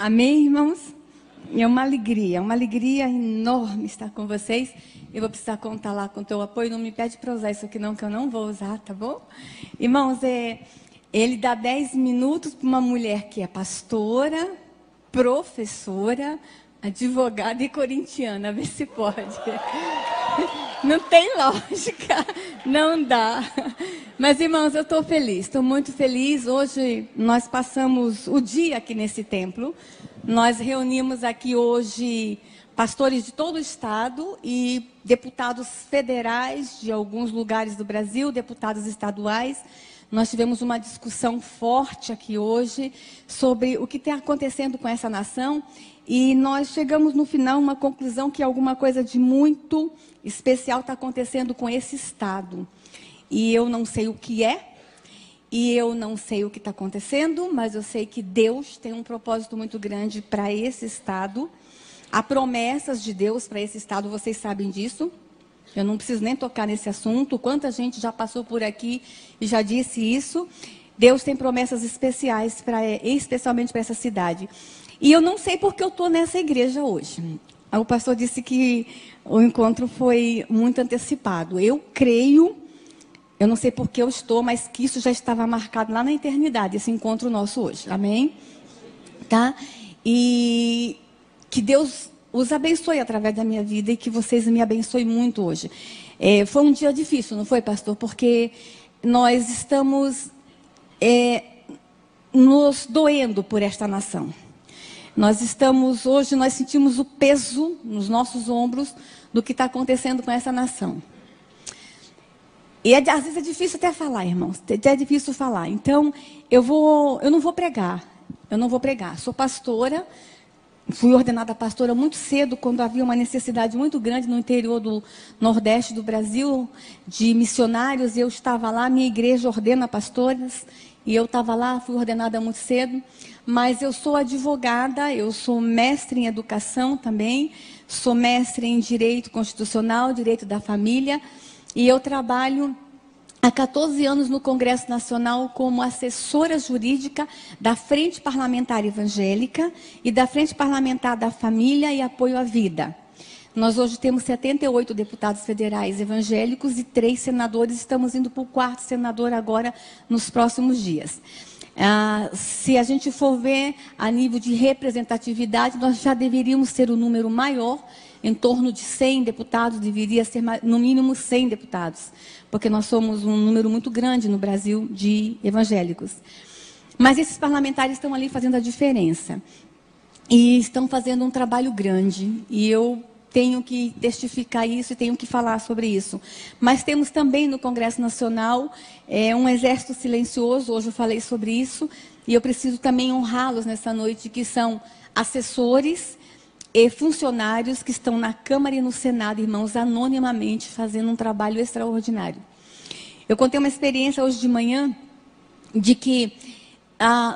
Amém, irmãos? É uma alegria enorme estar com vocês. Eu vou precisar contar lá com o teu apoio. Não me pede para usar isso aqui não, que eu não vou usar, tá bom? Irmãos, ele dá 10 minutos para uma mulher que é pastora, professora, advogada e corintiana. Vê se pode. Não tem lógica, não dá. Mas, irmãos, eu estou feliz, estou muito feliz. Hoje nós passamos o dia aqui nesse templo. Nós reunimos aqui hoje pastores de todo o estado e deputados federais de alguns lugares do Brasil, deputados estaduais. Nós tivemos uma discussão forte aqui hoje sobre o que está acontecendo com essa nação. E nós chegamos no final a uma conclusão que alguma coisa de muito especial está acontecendo com esse estado. E eu não sei o que é, e eu não sei o que está acontecendo, mas eu sei que Deus tem um propósito muito grande para esse estado. Há promessas de Deus para esse estado, vocês sabem disso. Eu não preciso nem tocar nesse assunto. Quanta gente já passou por aqui e já disse isso. Deus tem promessas especiais, especialmente para essa cidade. E eu não sei porque eu estou nessa igreja hoje. O pastor disse que o encontro foi muito antecipado. Eu creio, eu não sei porque eu estou, mas que isso já estava marcado lá na eternidade, esse encontro nosso hoje. Amém? Tá? E que Deus os abençoe através da minha vida e que vocês me abençoem muito hoje. Foi um dia difícil, não foi, pastor? Porque nós estamos nos doendo por esta nação. Hoje nós sentimos o peso nos nossos ombros do que está acontecendo com essa nação. E às vezes é difícil até falar, irmãos. É difícil falar. Então, eu não vou pregar. Sou pastora. Fui ordenada pastora muito cedo, quando havia uma necessidade muito grande no interior do Nordeste do Brasil, de missionários. Eu estava lá, minha igreja ordena pastoras. E eu estava lá, fui ordenada muito cedo. Mas eu sou advogada, eu sou mestre em educação também. Sou mestre em direito constitucional, direito da família. E eu trabalho há 14 anos no Congresso Nacional como assessora jurídica da Frente Parlamentar Evangélica e da Frente Parlamentar da Família e Apoio à Vida. Nós hoje temos 78 deputados federais evangélicos e 3 senadores. Estamos indo para o 4º senador agora nos próximos dias. Se a gente for ver a nível de representatividade, nós já deveríamos ter um número maior, em torno de 100 deputados, deveria ser no mínimo 100 deputados, porque nós somos um número muito grande no Brasil de evangélicos. Mas esses parlamentares estão ali fazendo a diferença, e estão fazendo um trabalho grande, e eu tenho que testificar isso e tenho que falar sobre isso. Mas temos também no Congresso Nacional um exército silencioso, hoje eu falei sobre isso, e eu preciso também honrá-los nessa noite, que são assessores e funcionários que estão na Câmara e no Senado, irmãos, anonimamente, fazendo um trabalho extraordinário. Eu contei uma experiência hoje de manhã, de que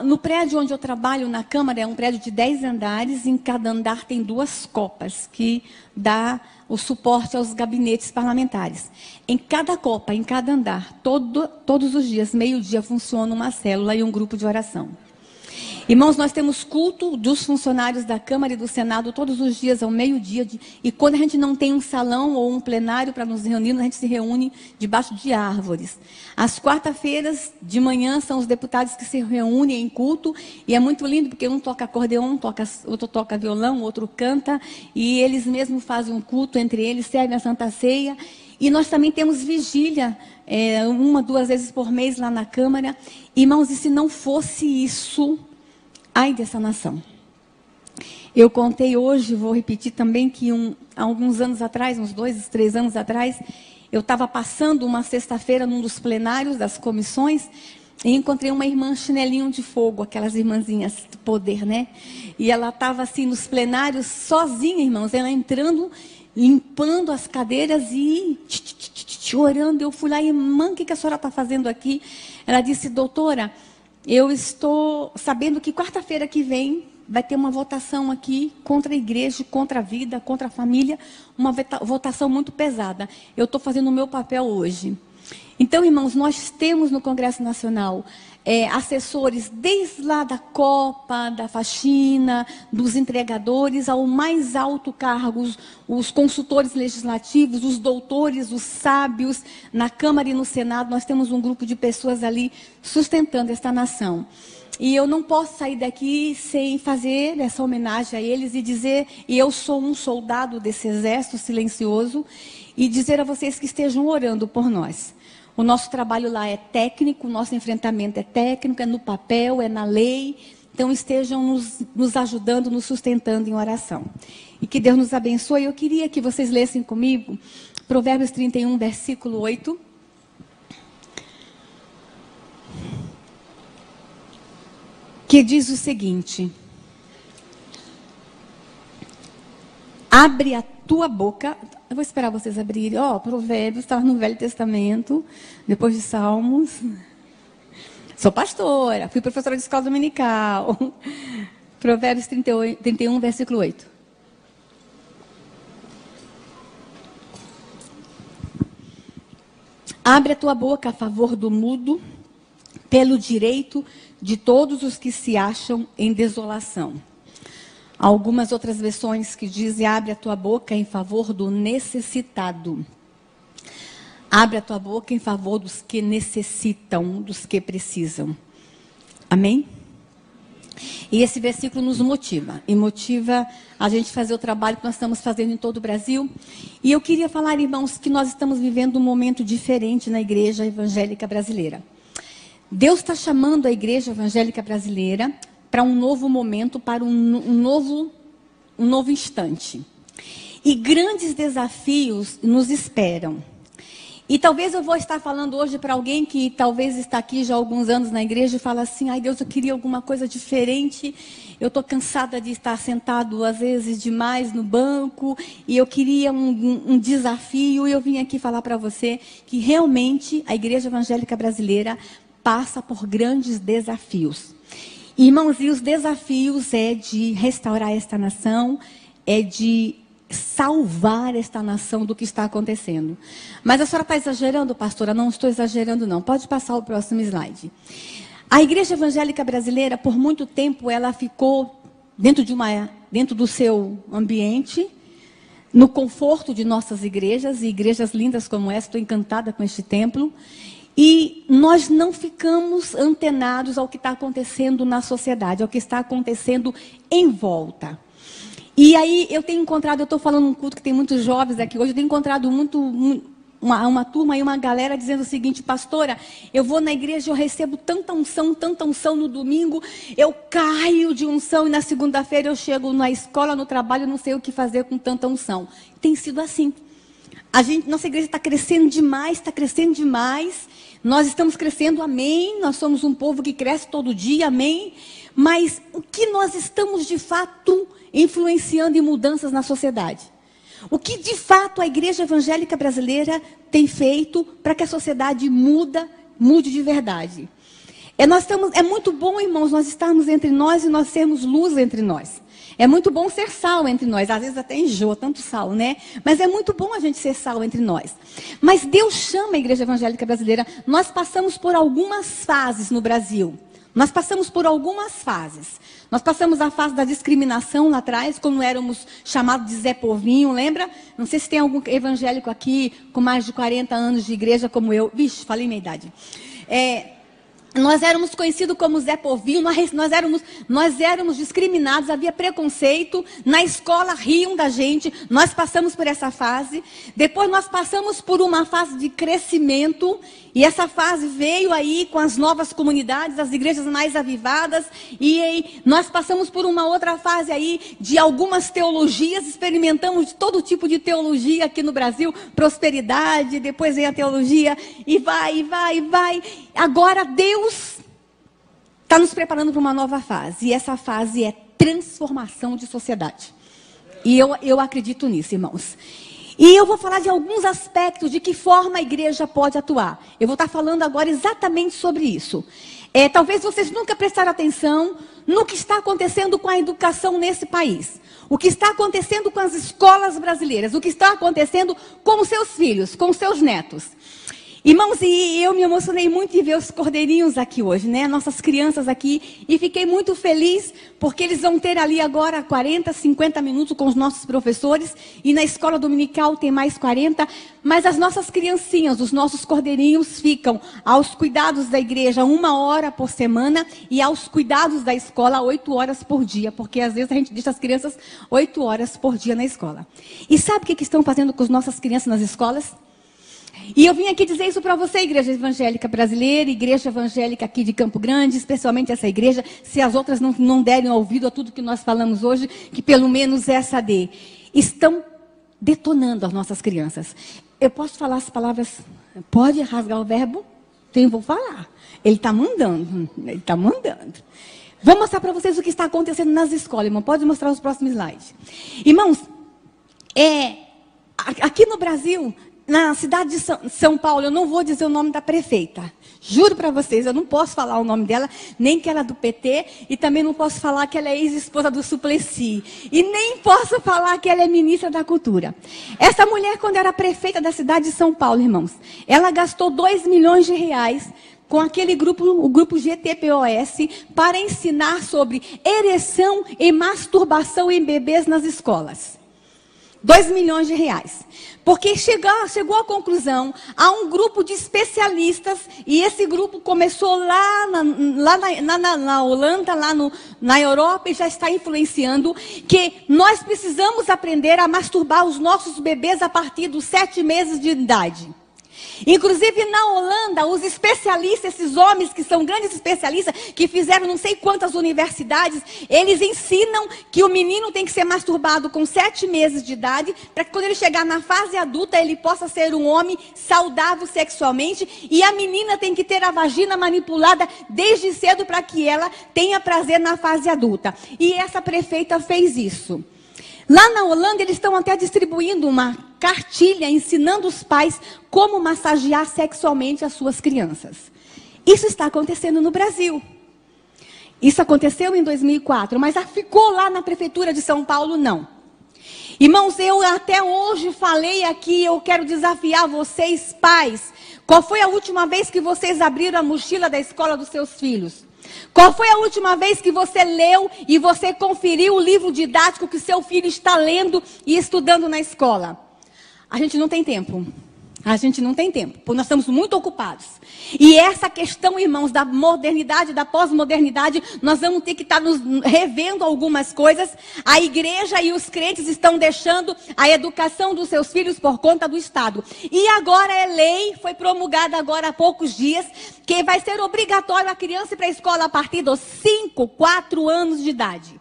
no prédio onde eu trabalho, na Câmara, é um prédio de 10 andares, em cada andar tem 2 copas, que dá o suporte aos gabinetes parlamentares. Em cada copa, em cada andar, todos os dias, meio-dia, funciona uma célula e um grupo de oração. Irmãos, nós temos culto dos funcionários da Câmara e do Senado todos os dias ao meio-dia. E quando a gente não tem um salão ou um plenário para nos reunir, a gente se reúne debaixo de árvores. Às quarta-feiras de manhã são os deputados que se reúnem em culto. E é muito lindo porque um toca acordeon, outro toca violão, outro canta. E eles mesmos fazem um culto entre eles, servem a Santa Ceia. E nós também temos vigília, 1, 2 vezes por mês lá na Câmara. Irmãos, e se não fosse isso, ai dessa nação. Eu contei hoje, vou repetir também, que há alguns anos atrás, uns 2, 3 anos atrás, eu estava passando uma sexta-feira num dos plenários das comissões e encontrei uma irmã chinelinho de fogo, aquelas irmãzinhas do poder, né? E ela estava assim nos plenários, sozinha, irmãos, ela entrando, limpando as cadeiras e orando. Eu fui lá, irmã, o que a senhora está fazendo aqui? Ela disse, doutora, eu estou sabendo que quarta-feira que vem vai ter uma votação aqui contra a igreja, contra a vida, contra a família, uma votação muito pesada. Eu estou fazendo o meu papel hoje. Então, irmãos, nós temos no Congresso Nacional assessores desde lá da Copa, da faxina, dos entregadores, ao mais alto cargo, os consultores legislativos, os doutores, os sábios, na Câmara e no Senado. Nós temos um grupo de pessoas ali sustentando esta nação. E eu não posso sair daqui sem fazer essa homenagem a eles e dizer, e eu sou um soldado desse exército silencioso, e dizer a vocês que estejam orando por nós. O nosso trabalho lá é técnico, o nosso enfrentamento é técnico, é no papel, é na lei. Então estejam nos ajudando, nos sustentando em oração. E que Deus nos abençoe. Eu queria que vocês lessem comigo Provérbios 31, versículo 8. Que diz o seguinte: abre a tua boca. Eu vou esperar vocês abrirem. Provérbios está no Velho Testamento, depois de Salmos. Sou pastora, fui professora de escola dominical. Provérbios 31, versículo 8. Abre a tua boca a favor do mudo, pelo direito de todos os que se acham em desolação. Algumas outras versões que dizem, abre a tua boca em favor do necessitado. Abre a tua boca em favor dos que necessitam, dos que precisam. Amém? E esse versículo nos motiva. E motiva a gente fazer o trabalho que nós estamos fazendo em todo o Brasil. E eu queria falar, irmãos, que nós estamos vivendo um momento diferente na igreja evangélica brasileira. Deus está chamando a igreja evangélica brasileira para um novo momento, para um novo instante. E grandes desafios nos esperam. E talvez eu vou estar falando hoje para alguém que talvez está aqui já há alguns anos na igreja e fala assim, ai Deus, eu queria alguma coisa diferente, eu estou cansada de estar sentado às vezes demais no banco, e eu queria um desafio, e eu vim aqui falar para você que realmente a igreja evangélica brasileira passa por grandes desafios. Irmãos, e os desafios é de restaurar esta nação, é de salvar esta nação do que está acontecendo. Mas a senhora está exagerando, pastora? Não estou exagerando, não. Pode passar o próximo slide. A igreja evangélica brasileira, por muito tempo, ela ficou dentro do seu ambiente, no conforto de nossas igrejas, e igrejas lindas como essa, estou encantada com este templo. E nós não ficamos antenados ao que está acontecendo na sociedade, ao que está acontecendo em volta. E aí eu tenho encontrado, eu estou falando num culto que tem muitos jovens aqui hoje, eu tenho encontrado uma turma e uma galera dizendo o seguinte, pastora, eu vou na igreja, eu recebo tanta unção no domingo, eu caio de unção e na segunda-feira eu chego na escola, no trabalho, eu não sei o que fazer com tanta unção. Tem sido assim. Nossa igreja está crescendo demais, nós estamos crescendo, amém, nós somos um povo que cresce todo dia, amém, mas o que nós estamos de fato influenciando em mudanças na sociedade? O que de fato a igreja evangélica brasileira tem feito para que a sociedade mude de verdade? É muito bom, irmãos, nós estarmos entre nós e nós sermos luz entre nós. É muito bom ser sal entre nós. Às vezes até enjoa tanto sal, né? Mas é muito bom a gente ser sal entre nós. Mas Deus chama a igreja evangélica brasileira. Nós passamos por algumas fases no Brasil. Nós passamos por algumas fases. Nós passamos a fase da discriminação lá atrás, quando éramos chamados de Zé Povinho, lembra? Não sei se tem algum evangélico aqui com mais de 40 anos de igreja como eu. Vixe, falei minha idade. Nós éramos conhecidos como Zé Povinho, nós éramos discriminados, havia preconceito, na escola riam da gente, nós passamos por essa fase, depois nós passamos por uma fase de crescimento, e essa fase veio aí com as novas comunidades, as igrejas mais avivadas, e aí nós passamos por uma outra fase aí de algumas teologias, experimentamos todo tipo de teologia aqui no Brasil, prosperidade, depois vem a teologia, e vai. Agora Deus está nos preparando para uma nova fase. E essa fase é transformação de sociedade. E eu acredito nisso, irmãos. E eu vou falar de alguns aspectos de que forma a igreja pode atuar. Eu vou estar falando agora exatamente sobre isso. Talvez vocês nunca prestaram atenção no que está acontecendo com a educação nesse país. O que está acontecendo com as escolas brasileiras. O que está acontecendo com os seus filhos, com os seus netos. Irmãos, e eu me emocionei muito em ver os cordeirinhos aqui hoje, né? Nossas crianças aqui. E fiquei muito feliz, porque eles vão ter ali agora 40, 50 minutos com os nossos professores. E na escola dominical tem mais 40. Mas as nossas criancinhas, os nossos cordeirinhos, ficam aos cuidados da igreja 1 hora por semana. E aos cuidados da escola 8 horas por dia. Porque às vezes a gente deixa as crianças 8 horas por dia na escola. E sabe o que estão fazendo com as nossas crianças nas escolas? E eu vim aqui dizer isso para você, Igreja Evangélica Brasileira, Igreja Evangélica aqui de Campo Grande, especialmente essa igreja, se as outras não derem ouvido a tudo que nós falamos hoje, que pelo menos essa dê. Estão detonando as nossas crianças. Eu posso falar as palavras, pode rasgar o verbo? Então vou falar. Ele está mandando, ele está mandando. Vou mostrar para vocês o que está acontecendo nas escolas, irmão. Pode mostrar os próximos slides. Irmãos, aqui no Brasil, na cidade de São Paulo, eu não vou dizer o nome da prefeita. Juro para vocês, eu não posso falar o nome dela, nem que ela é do PT, e também não posso falar que ela é ex-esposa do Suplicy. E nem posso falar que ela é ministra da Cultura. Essa mulher, quando era prefeita da cidade de São Paulo, irmãos, ela gastou 2 milhões de reais com aquele grupo, o grupo GTPOS, para ensinar sobre ereção e masturbação em bebês nas escolas. 2 milhões de reais. Porque chegou à conclusão, há um grupo de especialistas, e esse grupo começou lá na Holanda, na Europa, e já está influenciando, que nós precisamos aprender a masturbar os nossos bebês a partir dos 7 meses de idade. Inclusive na Holanda, os especialistas, esses homens que são grandes especialistas, que fizeram não sei quantas universidades, eles ensinam que o menino tem que ser masturbado com 7 meses de idade, para que quando ele chegar na fase adulta, ele possa ser um homem saudável sexualmente, e a menina tem que ter a vagina manipulada desde cedo para que ela tenha prazer na fase adulta. E essa prefeita fez isso. Lá na Holanda, eles estão até distribuindo uma cartilha ensinando os pais como massagear sexualmente as suas crianças. Isso está acontecendo no Brasil. Isso aconteceu em 2004, mas ficou lá na prefeitura de São Paulo, não. Irmãos, eu até hoje falei aqui, eu quero desafiar vocês, pais. Qual foi a última vez que vocês abriram a mochila da escola dos seus filhos? Qual foi a última vez que você leu e você conferiu o livro didático que seu filho está lendo e estudando na escola? A gente não tem tempo. A gente não tem tempo, porque nós estamos muito ocupados. E essa questão, irmãos, da modernidade, da pós-modernidade, nós vamos ter que estar nos revendo algumas coisas. A igreja e os crentes estão deixando a educação dos seus filhos por conta do Estado. E agora é lei, foi promulgada agora há poucos dias, que vai ser obrigatório a criança ir para a escola a partir dos 5, 4 anos de idade.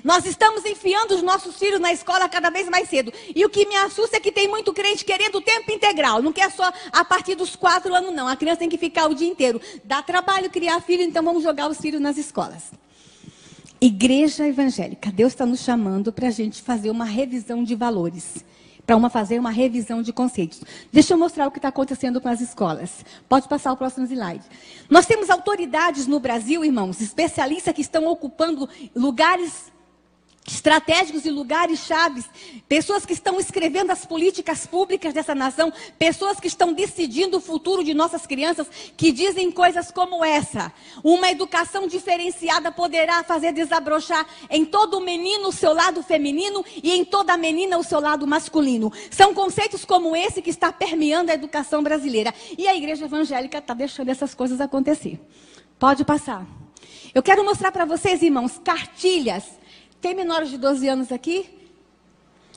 Nós estamos enfiando os nossos filhos na escola cada vez mais cedo. E o que me assusta é que tem muito crente querendo tempo integral. Não quer só a partir dos 4 anos, não. A criança tem que ficar o dia inteiro. Dá trabalho criar filho, então vamos jogar os filhos nas escolas. Igreja evangélica, Deus está nos chamando para a gente fazer uma revisão de valores. Para fazer uma revisão de conceitos. Deixa eu mostrar o que está acontecendo com as escolas. Pode passar o próximo slide. Nós temos autoridades no Brasil, irmãos, especialistas que estão ocupando lugares estratégicos e lugares chaves, pessoas que estão escrevendo as políticas públicas dessa nação, pessoas que estão decidindo o futuro de nossas crianças, que dizem coisas como essa: uma educação diferenciada poderá fazer desabrochar em todo menino o seu lado feminino e em toda menina o seu lado masculino. São conceitos como esse que está permeando a educação brasileira. E a igreja evangélica está deixando essas coisas acontecer. Pode passar. Eu quero mostrar para vocês, irmãos, cartilhas. Tem menores de 12 anos aqui?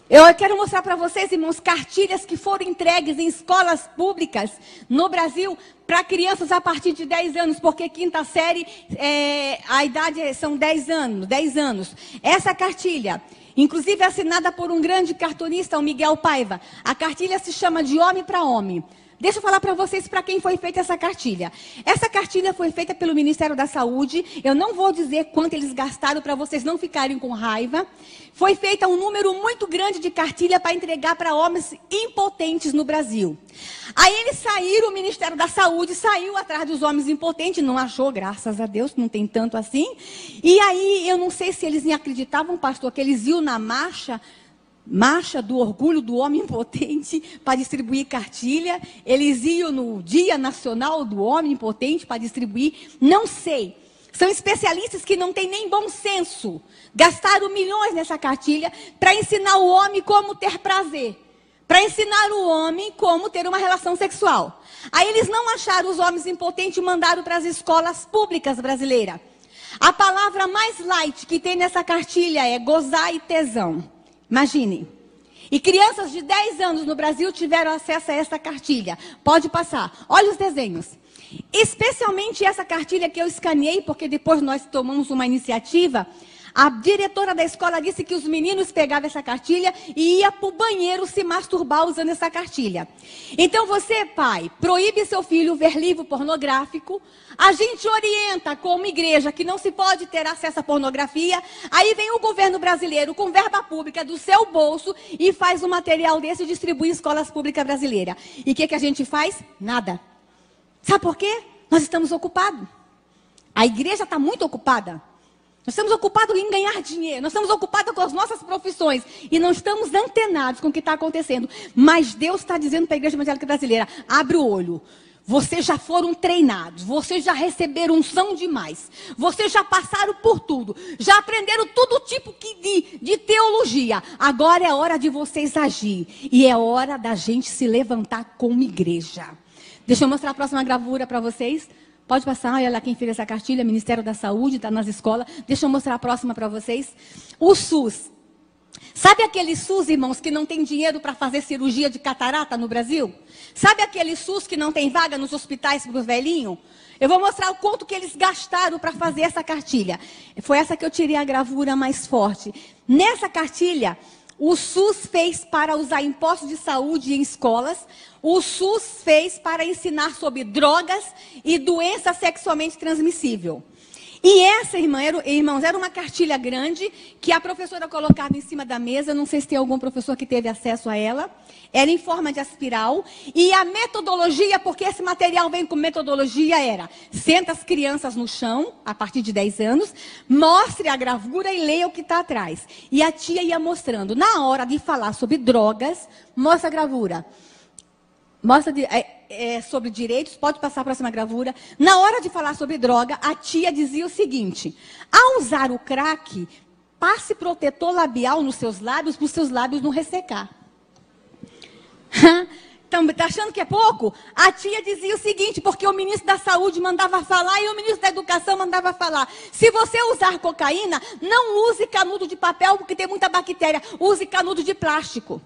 Eu quero mostrar para vocês, irmãos, cartilhas que foram entregues em escolas públicas no Brasil para crianças a partir de 10 anos, porque quinta série, a idade são 10 anos. Essa cartilha, inclusive assinada por um grande cartunista, o Miguel Paiva, a cartilha se chama De Homem para Homem. Deixa eu falar para vocês para quem foi feita essa cartilha. Essa cartilha foi feita pelo Ministério da Saúde. Eu não vou dizer quanto eles gastaram para vocês não ficarem com raiva. Foi feita um número muito grande de cartilha para entregar para homens impotentes no Brasil. Aí eles saíram, o Ministério da Saúde saiu atrás dos homens impotentes, não achou, graças a Deus, não tem tanto assim. E aí, eu não sei se eles nem acreditavam, pastor, que eles iam na marcha marcha do orgulho do homem impotente para distribuir cartilha. Eles iam no Dia Nacional do Homem Impotente para distribuir. Não sei. São especialistas que não têm nem bom senso. Gastaram milhões nessa cartilha para ensinar o homem como ter prazer. Para ensinar o homem como ter uma relação sexual. Aí eles não acharam os homens impotentes e mandaram para as escolas públicas brasileiras. A palavra mais light que tem nessa cartilha é gozar e tesão. Imagine. E crianças de 10 anos no Brasil tiveram acesso a essa cartilha. Pode passar. Olha os desenhos. Especialmente essa cartilha que eu escaneei, porque depois nós tomamos uma iniciativa. A diretora da escola disse que os meninos pegavam essa cartilha e iam para o banheiro se masturbar usando essa cartilha. Então você, pai, proíbe seu filho ver livro pornográfico. A gente orienta como igreja que não se pode ter acesso à pornografia. Aí vem o governo brasileiro com verba pública do seu bolso e faz um material desse e distribui em escolas públicas brasileiras. E o que a gente faz? Nada. Sabe por quê? Nós estamos ocupados. A igreja está muito ocupada. Nós estamos ocupados em ganhar dinheiro. Nós estamos ocupados com as nossas profissões. E não estamos antenados com o que está acontecendo. Mas Deus está dizendo para a Igreja Evangélica Brasileira, abre o olho. Vocês já foram treinados. Vocês já receberam unção demais. Vocês já passaram por tudo. Já aprenderam todo tipo de teologia. Agora é hora de vocês agir. E é hora da gente se levantar como igreja. Deixa eu mostrar a próxima gravura para vocês. Pode passar, olha lá quem fez essa cartilha, Ministério da Saúde, está nas escolas. Deixa eu mostrar a próxima para vocês. O SUS. Sabe aquele SUS, irmãos, que não tem dinheiro para fazer cirurgia de catarata no Brasil? Sabe aquele SUS que não tem vaga nos hospitais para os velhinhos? Eu vou mostrar o quanto que eles gastaram para fazer essa cartilha. Foi essa que eu tirei a gravura mais forte. Nessa cartilha, o SUS fez para usar impostos de saúde em escolas. O SUS fez para ensinar sobre drogas e doença sexualmente transmissível. E essa, irmãos, era uma cartilha grande que a professora colocava em cima da mesa. Não sei se tem algum professor que teve acesso a ela. Era em forma de espiral. E a metodologia, porque esse material vem com metodologia, era: senta as crianças no chão, a partir de 10 anos, mostre a gravura e leia o que está atrás. E a tia ia mostrando. Na hora de falar sobre drogas, mostra a gravura. Mostra sobre direitos, pode passar a próxima gravura. Na hora de falar sobre droga, a tia dizia o seguinte: ao usar o crack, passe protetor labial nos seus lábios, para os seus lábios não ressecar. Está achando que é pouco? A tia dizia o seguinte, porque o ministro da Saúde mandava falar e o ministro da Educação mandava falar: se você usar cocaína, não use canudo de papel, porque tem muita bactéria, use canudo de plástico.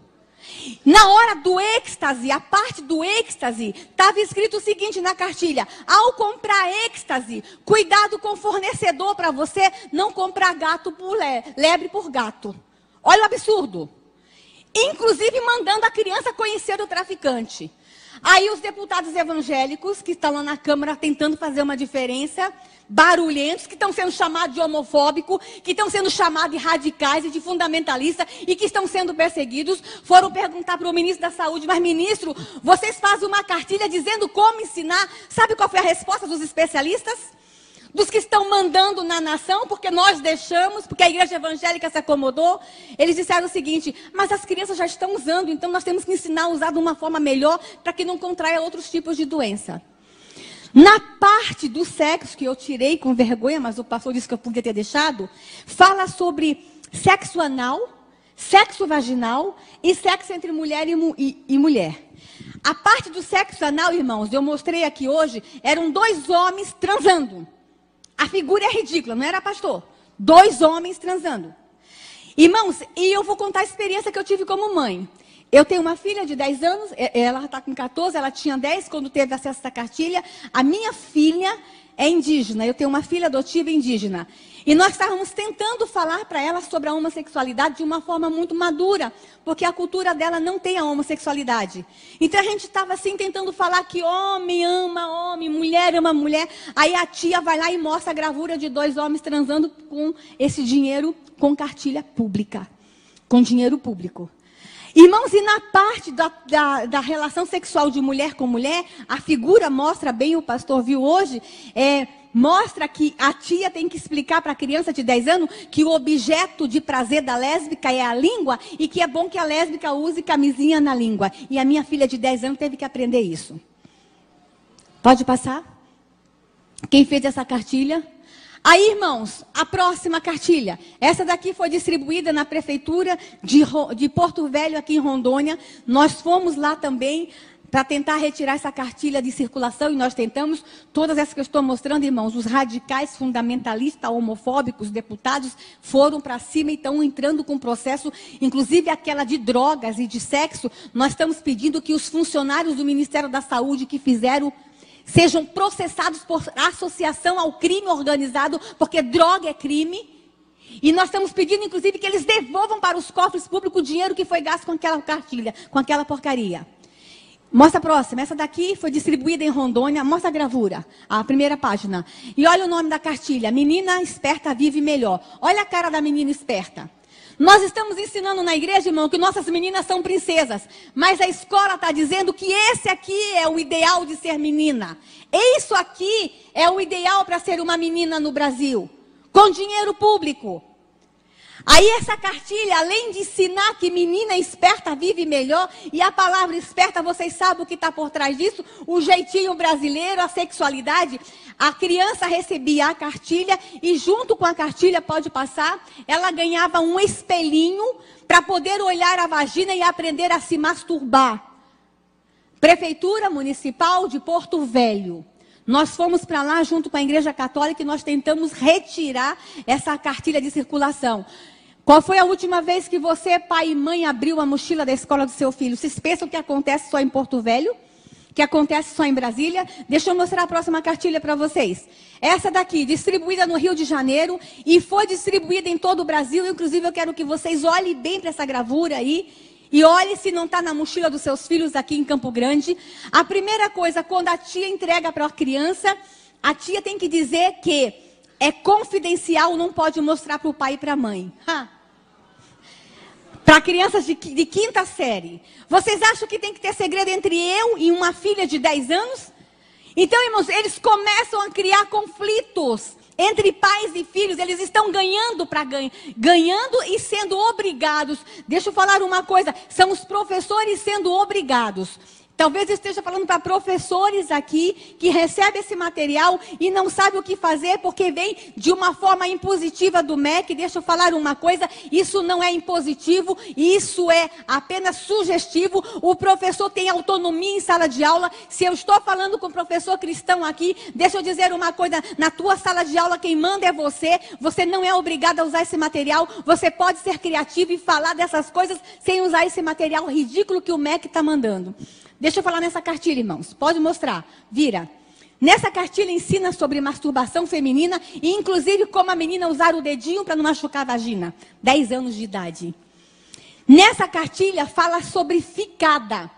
Na hora do êxtase, a parte do êxtase, estava escrito o seguinte na cartilha: ao comprar êxtase, cuidado com o fornecedor para você não comprar gato por lebre por gato. Olha o absurdo. Inclusive mandando a criança conhecer o traficante. Aí os deputados evangélicos, que estão lá na Câmara tentando fazer uma diferença, barulhentos, que estão sendo chamados de homofóbicos, que estão sendo chamados de radicais e de fundamentalistas e que estão sendo perseguidos, foram perguntar para o ministro da Saúde: mas ministro, vocês fazem uma cartilha dizendo como ensinar? Sabe qual foi a resposta dos especialistas? Dos que estão mandando na nação, porque nós deixamos, porque a igreja evangélica se acomodou. Eles disseram o seguinte: mas as crianças já estão usando, então nós temos que ensinar a usar de uma forma melhor para que não contraia outros tipos de doença. Na parte do sexo, que eu tirei com vergonha, mas o pastor disse que eu podia ter deixado, fala sobre sexo anal, sexo vaginal e sexo entre mulher e mulher. A parte do sexo anal, irmãos, eu mostrei aqui hoje, eram 2 homens transando. A figura é ridícula, não era, pastor? 2 homens transando. Irmãos, e eu vou contar a experiência que eu tive como mãe. Eu tenho uma filha de 10 anos, ela está com 14, ela tinha 10 quando teve acesso a essa cartilha. A minha filha é indígena, eu tenho uma filha adotiva indígena. E nós estávamos tentando falar para ela sobre a homossexualidade de uma forma muito madura, porque a cultura dela não tem a homossexualidade. Então a gente estava assim tentando falar que homem ama homem, mulher ama mulher. Aí a tia vai lá e mostra a gravura de 2 homens transando com esse dinheiro, com cartilha pública, com dinheiro público. Irmãos, e na parte da relação sexual de mulher com mulher, a figura mostra bem, o pastor viu hoje, mostra que a tia tem que explicar para a criança de 10 anos que o objeto de prazer da lésbica é a língua e que é bom que a lésbica use camisinha na língua. E a minha filha de 10 anos teve que aprender isso. Pode passar? Quem fez essa cartilha? Aí, irmãos, a próxima cartilha. Essa daqui foi distribuída na prefeitura de Porto Velho, aqui em Rondônia. Nós fomos lá também para tentar retirar essa cartilha de circulação e nós tentamos. Todas essas que eu estou mostrando, irmãos, os radicais, fundamentalistas, homofóbicos, deputados, foram para cima e estão entrando com processo, inclusive aquela de drogas e de sexo. Nós estamos pedindo que os funcionários do Ministério da Saúde que fizeram sejam processados por associação ao crime organizado, porque droga é crime. E nós estamos pedindo, inclusive, que eles devolvam para os cofres públicos o dinheiro que foi gasto com aquela cartilha, com aquela porcaria. Mostra a próxima. Essa daqui foi distribuída em Rondônia. Mostra a gravura, a primeira página. E olha o nome da cartilha. Menina esperta vive melhor. Olha a cara da menina esperta. Nós estamos ensinando na igreja, irmão, que nossas meninas são princesas. Mas a escola está dizendo que esse aqui é o ideal de ser menina. Isso aqui é o ideal para ser uma menina no Brasil. Com dinheiro público. Aí essa cartilha, além de ensinar que menina esperta vive melhor, e a palavra esperta, vocês sabem o que está por trás disso? O jeitinho brasileiro, a sexualidade. A criança recebia a cartilha e junto com a cartilha, pode passar, ela ganhava um espelhinho para poder olhar a vagina e aprender a se masturbar. Prefeitura Municipal de Porto Velho. Nós fomos para lá junto com a Igreja Católica e nós tentamos retirar essa cartilha de circulação. Qual foi a última vez que você, pai e mãe, abriu a mochila da escola do seu filho? Vocês pensam que acontece só em Porto Velho? Que acontece só em Brasília? Deixa eu mostrar a próxima cartilha para vocês. Essa daqui, distribuída no Rio de Janeiro e foi distribuída em todo o Brasil. Inclusive, eu quero que vocês olhem bem para essa gravura aí. E olhe se não está na mochila dos seus filhos aqui em Campo Grande. A primeira coisa, quando a tia entrega para a criança, a tia tem que dizer que é confidencial, não pode mostrar para o pai e para a mãe. Para crianças de quinta série. Vocês acham que tem que ter segredo entre eu e uma filha de 10 anos? Então, irmãos, eles começam a criar conflitos entre pais e filhos. Eles estão ganhando e sendo obrigados. Deixa eu falar uma coisa. São os professores sendo obrigados. Talvez eu esteja falando para professores aqui que recebem esse material e não sabem o que fazer porque vem de uma forma impositiva do MEC. Deixa eu falar uma coisa, isso não é impositivo, isso é apenas sugestivo. O professor tem autonomia em sala de aula. Se eu estou falando com o professor cristão aqui, deixa eu dizer uma coisa, na tua sala de aula quem manda é você. Você não é obrigado a usar esse material. Você pode ser criativo e falar dessas coisas sem usar esse material ridículo que o MEC está mandando. Deixa eu falar nessa cartilha, irmãos. Pode mostrar. Vira. Nessa cartilha ensina sobre masturbação feminina e inclusive como a menina usar o dedinho para não machucar a vagina. 10 anos de idade. Nessa cartilha fala sobre ficada.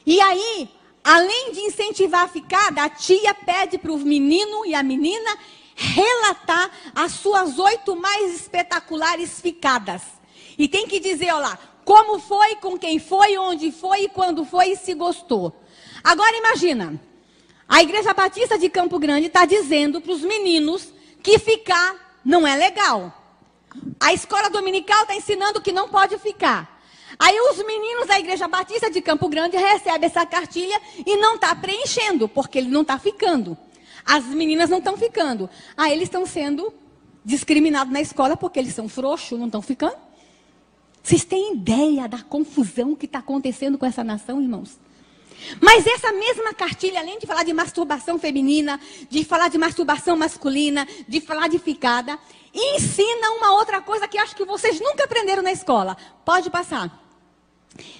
E aí, além de incentivar a ficada, a tia pede para o menino e a menina relatar as suas 8 mais espetaculares ficadas. E tem que dizer, olha lá, como foi, com quem foi, onde foi e quando foi e se gostou. Agora imagina, a Igreja Batista de Campo Grande está dizendo para os meninos que ficar não é legal. A escola dominical está ensinando que não pode ficar. Aí os meninos da Igreja Batista de Campo Grande recebem essa cartilha e não está preenchendo, porque ele não está ficando. As meninas não estão ficando. Aí eles estão sendo discriminados na escola porque eles são frouxos, não estão ficando. Vocês têm ideia da confusão que está acontecendo com essa nação, irmãos? Mas essa mesma cartilha, além de falar de masturbação feminina, de falar de masturbação masculina, de falar de ficada, ensina uma outra coisa que acho que vocês nunca aprenderam na escola. Pode passar.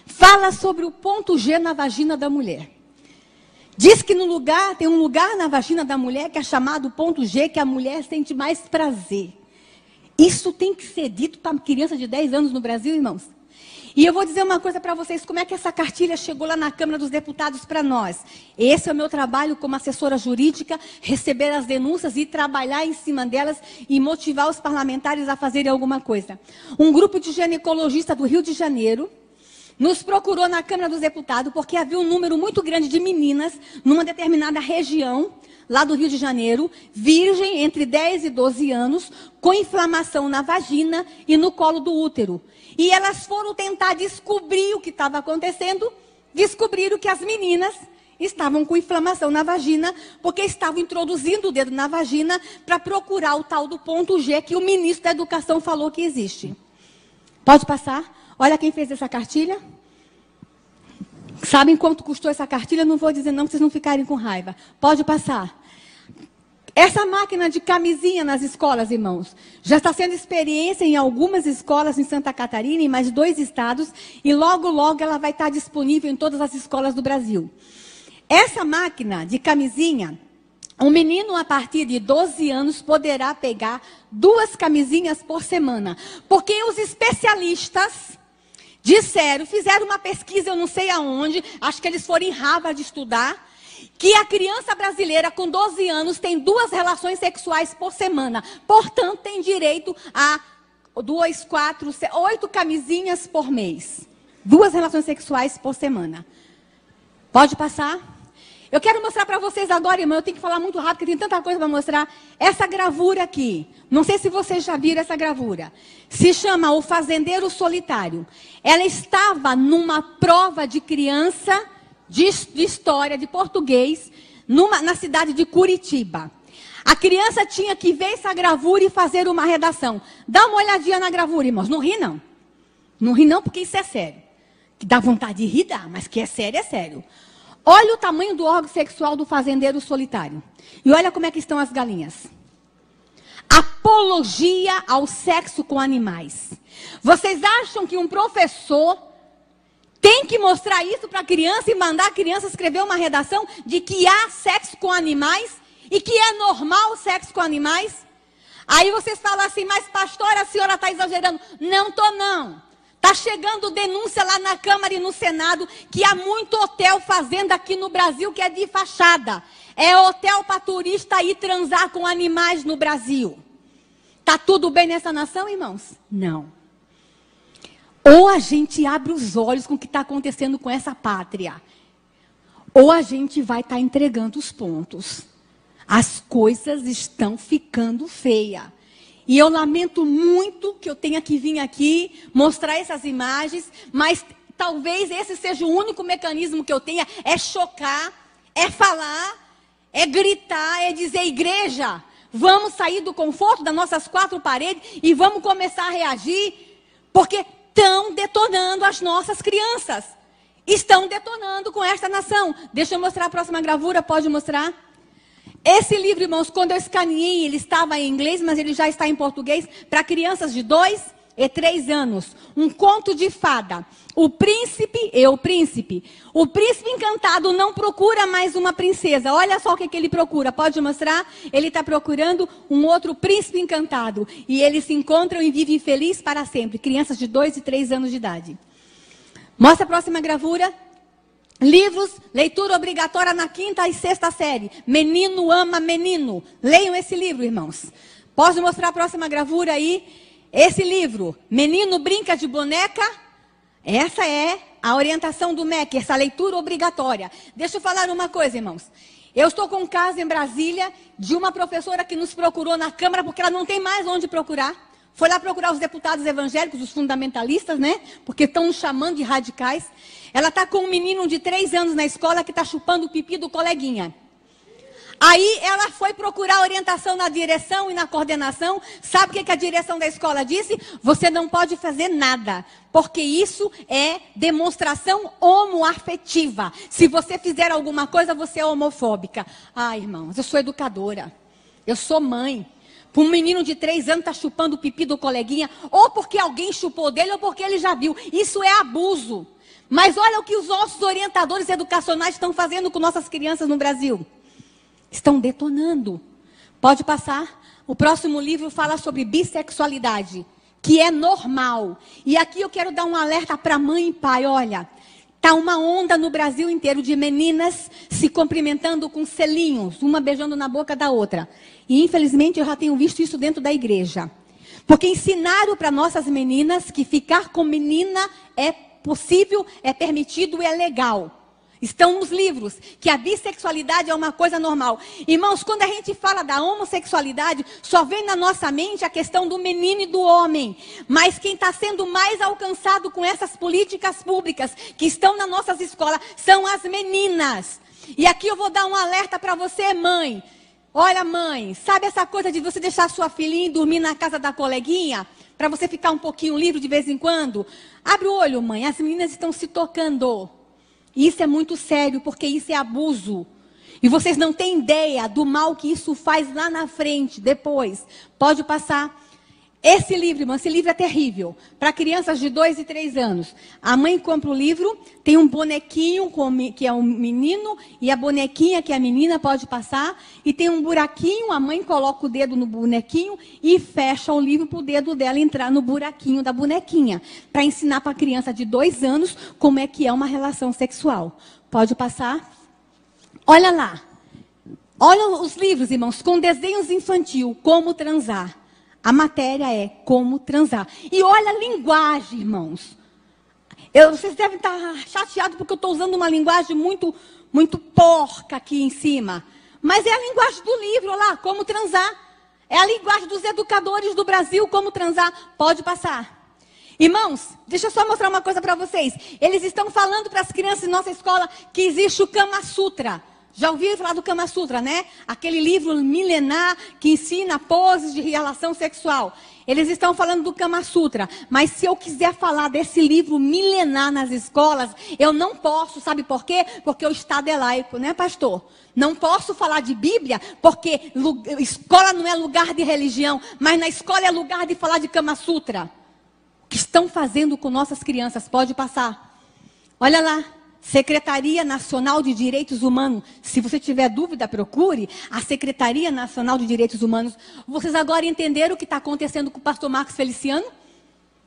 Fala sobre o ponto G na vagina da mulher. Diz que tem um lugar na vagina da mulher que é chamado ponto G, que a mulher sente mais prazer. Isso tem que ser dito para criança de 10 anos no Brasil, irmãos. E eu vou dizer uma coisa para vocês, como é que essa cartilha chegou lá na Câmara dos Deputados para nós. Esse é o meu trabalho como assessora jurídica, receber as denúncias e trabalhar em cima delas e motivar os parlamentares a fazerem alguma coisa. Um grupo de ginecologistas do Rio de Janeiro nos procurou na Câmara dos Deputados porque havia um número muito grande de meninas numa determinada região, lá do Rio de Janeiro, virgem entre 10 e 12 anos, com inflamação na vagina e no colo do útero. E elas foram tentar descobrir o que estava acontecendo, descobriram que as meninas estavam com inflamação na vagina, porque estavam introduzindo o dedo na vagina para procurar o tal do ponto G que o ministro da Educação falou que existe. Pode passar? Olha quem fez essa cartilha. Sabem quanto custou essa cartilha? Não vou dizer não, para vocês não ficarem com raiva. Pode passar. Essa máquina de camisinha nas escolas, irmãos, já está sendo experiência em algumas escolas em Santa Catarina, em mais 2 estados, e logo, logo ela vai estar disponível em todas as escolas do Brasil. Essa máquina de camisinha, um menino a partir de 12 anos poderá pegar 2 camisinhas por semana, porque os especialistas disseram, fizeram uma pesquisa, eu não sei aonde, acho que eles foram em Harvard estudar, que a criança brasileira com 12 anos tem 2 relações sexuais por semana. Portanto, tem direito a 2, 4, 8 camisinhas por mês. 2 relações sexuais por semana. Pode passar? Eu quero mostrar para vocês agora, irmão, eu tenho que falar muito rápido, porque tem tanta coisa para mostrar. Essa gravura aqui, não sei se vocês já viram essa gravura. Se chama O Fazendeiro Solitário. Ela estava numa prova de criança de história, de português, na cidade de Curitiba. A criança tinha que ver essa gravura e fazer uma redação. Dá uma olhadinha na gravura, irmãos. Não ri, não. Não ri, não, porque isso é sério. Que dá vontade de rir, dá, mas que é sério, é sério. Olha o tamanho do órgão sexual do fazendeiro solitário. E olha como é que estão as galinhas. Apologia ao sexo com animais. Vocês acham que um professor tem que mostrar isso para a criança e mandar a criança escrever uma redação de que há sexo com animais e que é normal o sexo com animais? Aí vocês falam assim, mas pastora, a senhora está exagerando. Não estou, não. Está chegando denúncia lá na Câmara e no Senado que há muito hotel fazenda aqui no Brasil que é de fachada. É hotel para turista ir transar com animais no Brasil. Está tudo bem nessa nação, irmãos? Não. Ou a gente abre os olhos com o que está acontecendo com essa pátria, ou a gente vai estar entregando os pontos. As coisas estão ficando feias. E eu lamento muito que eu tenha que vir aqui mostrar essas imagens, mas talvez esse seja o único mecanismo que eu tenha, é chocar, é falar, é gritar, é dizer, igreja, vamos sair do conforto das nossas 4 paredes e vamos começar a reagir, porque estão detonando as nossas crianças. Estão detonando com esta nação. Deixa eu mostrar a próxima gravura, pode mostrar? Esse livro, irmãos, quando eu escaneei, ele estava em inglês, mas ele já está em português, para crianças de 2 e 3 anos. Um conto de fada. O príncipe e o príncipe. O príncipe encantado não procura mais uma princesa. Olha só o que ele procura. Pode mostrar? Ele está procurando um outro príncipe encantado. E eles se encontram e vivem felizes para sempre. Crianças de 2 e 3 anos de idade. Mostra a próxima gravura. Livros, leitura obrigatória na 5ª e 6ª série. Menino ama menino. Leiam esse livro, irmãos. Posso mostrar a próxima gravura aí? Esse livro, Menino Brinca de Boneca. Essa é a orientação do MEC, essa leitura obrigatória. Deixa eu falar uma coisa, irmãos. Eu estou com um caso em Brasília de uma professora que nos procurou na Câmara porque ela não tem mais onde procurar. Foi lá procurar os deputados evangélicos, os fundamentalistas, né? Porque estão nos chamando de radicais. Ela está com um menino de 3 anos na escola que está chupando o pipi do coleguinha. Aí ela foi procurar orientação na direção e na coordenação. Sabe o que a direção da escola disse? Você não pode fazer nada, porque isso é demonstração homoafetiva. Se você fizer alguma coisa, você é homofóbica. Ah, irmãos, eu sou educadora. Eu sou mãe. Um menino de 3 anos está chupando o pipi do coleguinha, ou porque alguém chupou dele, ou porque ele já viu. Isso é abuso. Mas olha o que os nossos orientadores educacionais estão fazendo com nossas crianças no Brasil. Estão detonando. Pode passar. O próximo livro fala sobre bissexualidade, que é normal. E aqui eu quero dar um alerta para mãe e pai. Olha, está uma onda no Brasil inteiro de meninas se cumprimentando com selinhos, uma beijando na boca da outra. E infelizmente eu já tenho visto isso dentro da igreja. Porque ensinaram para nossas meninas que ficar com menina é possível, é permitido e é legal. Estão nos livros que a bissexualidade é uma coisa normal. Irmãos, quando a gente fala da homossexualidade, só vem na nossa mente a questão do menino e do homem. Mas quem está sendo mais alcançado com essas políticas públicas que estão nas nossas escolas são as meninas. E aqui eu vou dar um alerta para você, mãe. Olha, mãe, sabe essa coisa de você deixar sua filhinha dormir na casa da coleguinha? Para você ficar um pouquinho livre de vez em quando? Abre o olho, mãe, as meninas estão se tocando. Isso é muito sério, porque isso é abuso. E vocês não têm ideia do mal que isso faz lá na frente, depois. Pode passar. Esse livro, irmão, esse livro é terrível. Para crianças de 2 e 3 anos. A mãe compra o livro, tem um bonequinho, que é um menino, e a bonequinha, que é a menina, pode passar. E tem um buraquinho, a mãe coloca o dedo no bonequinho e fecha o livro para o dedo dela entrar no buraquinho da bonequinha. Para ensinar para a criança de 2 anos como é que é uma relação sexual. Pode passar. Olha lá. Olha os livros, irmãos, com desenhos infantil, como transar. A matéria é como transar. E olha a linguagem, irmãos. Vocês devem estar chateados porque eu estou usando uma linguagem muito, muito porca aqui em cima. Mas é a linguagem do livro, olha lá, como transar. É a linguagem dos educadores do Brasil, como transar. Pode passar. Irmãos, deixa eu só mostrar uma coisa para vocês. Eles estão falando para as crianças em nossa escola que existe o Kama Sutra. Já ouviram falar do Kama Sutra, né? Aquele livro milenar que ensina poses de relação sexual. Eles estão falando do Kama Sutra. Mas se eu quiser falar desse livro milenar nas escolas, eu não posso, sabe por quê? Porque o Estado é laico, né, pastor? Não posso falar de Bíblia, porque escola não é lugar de religião, mas na escola é lugar de falar de Kama Sutra. O que estão fazendo com nossas crianças? Pode passar. Olha lá. Secretaria Nacional de Direitos Humanos. Se você tiver dúvida, procure a Secretaria Nacional de Direitos Humanos. Vocês agora entenderam o que está acontecendo com o pastor Marcos Feliciano?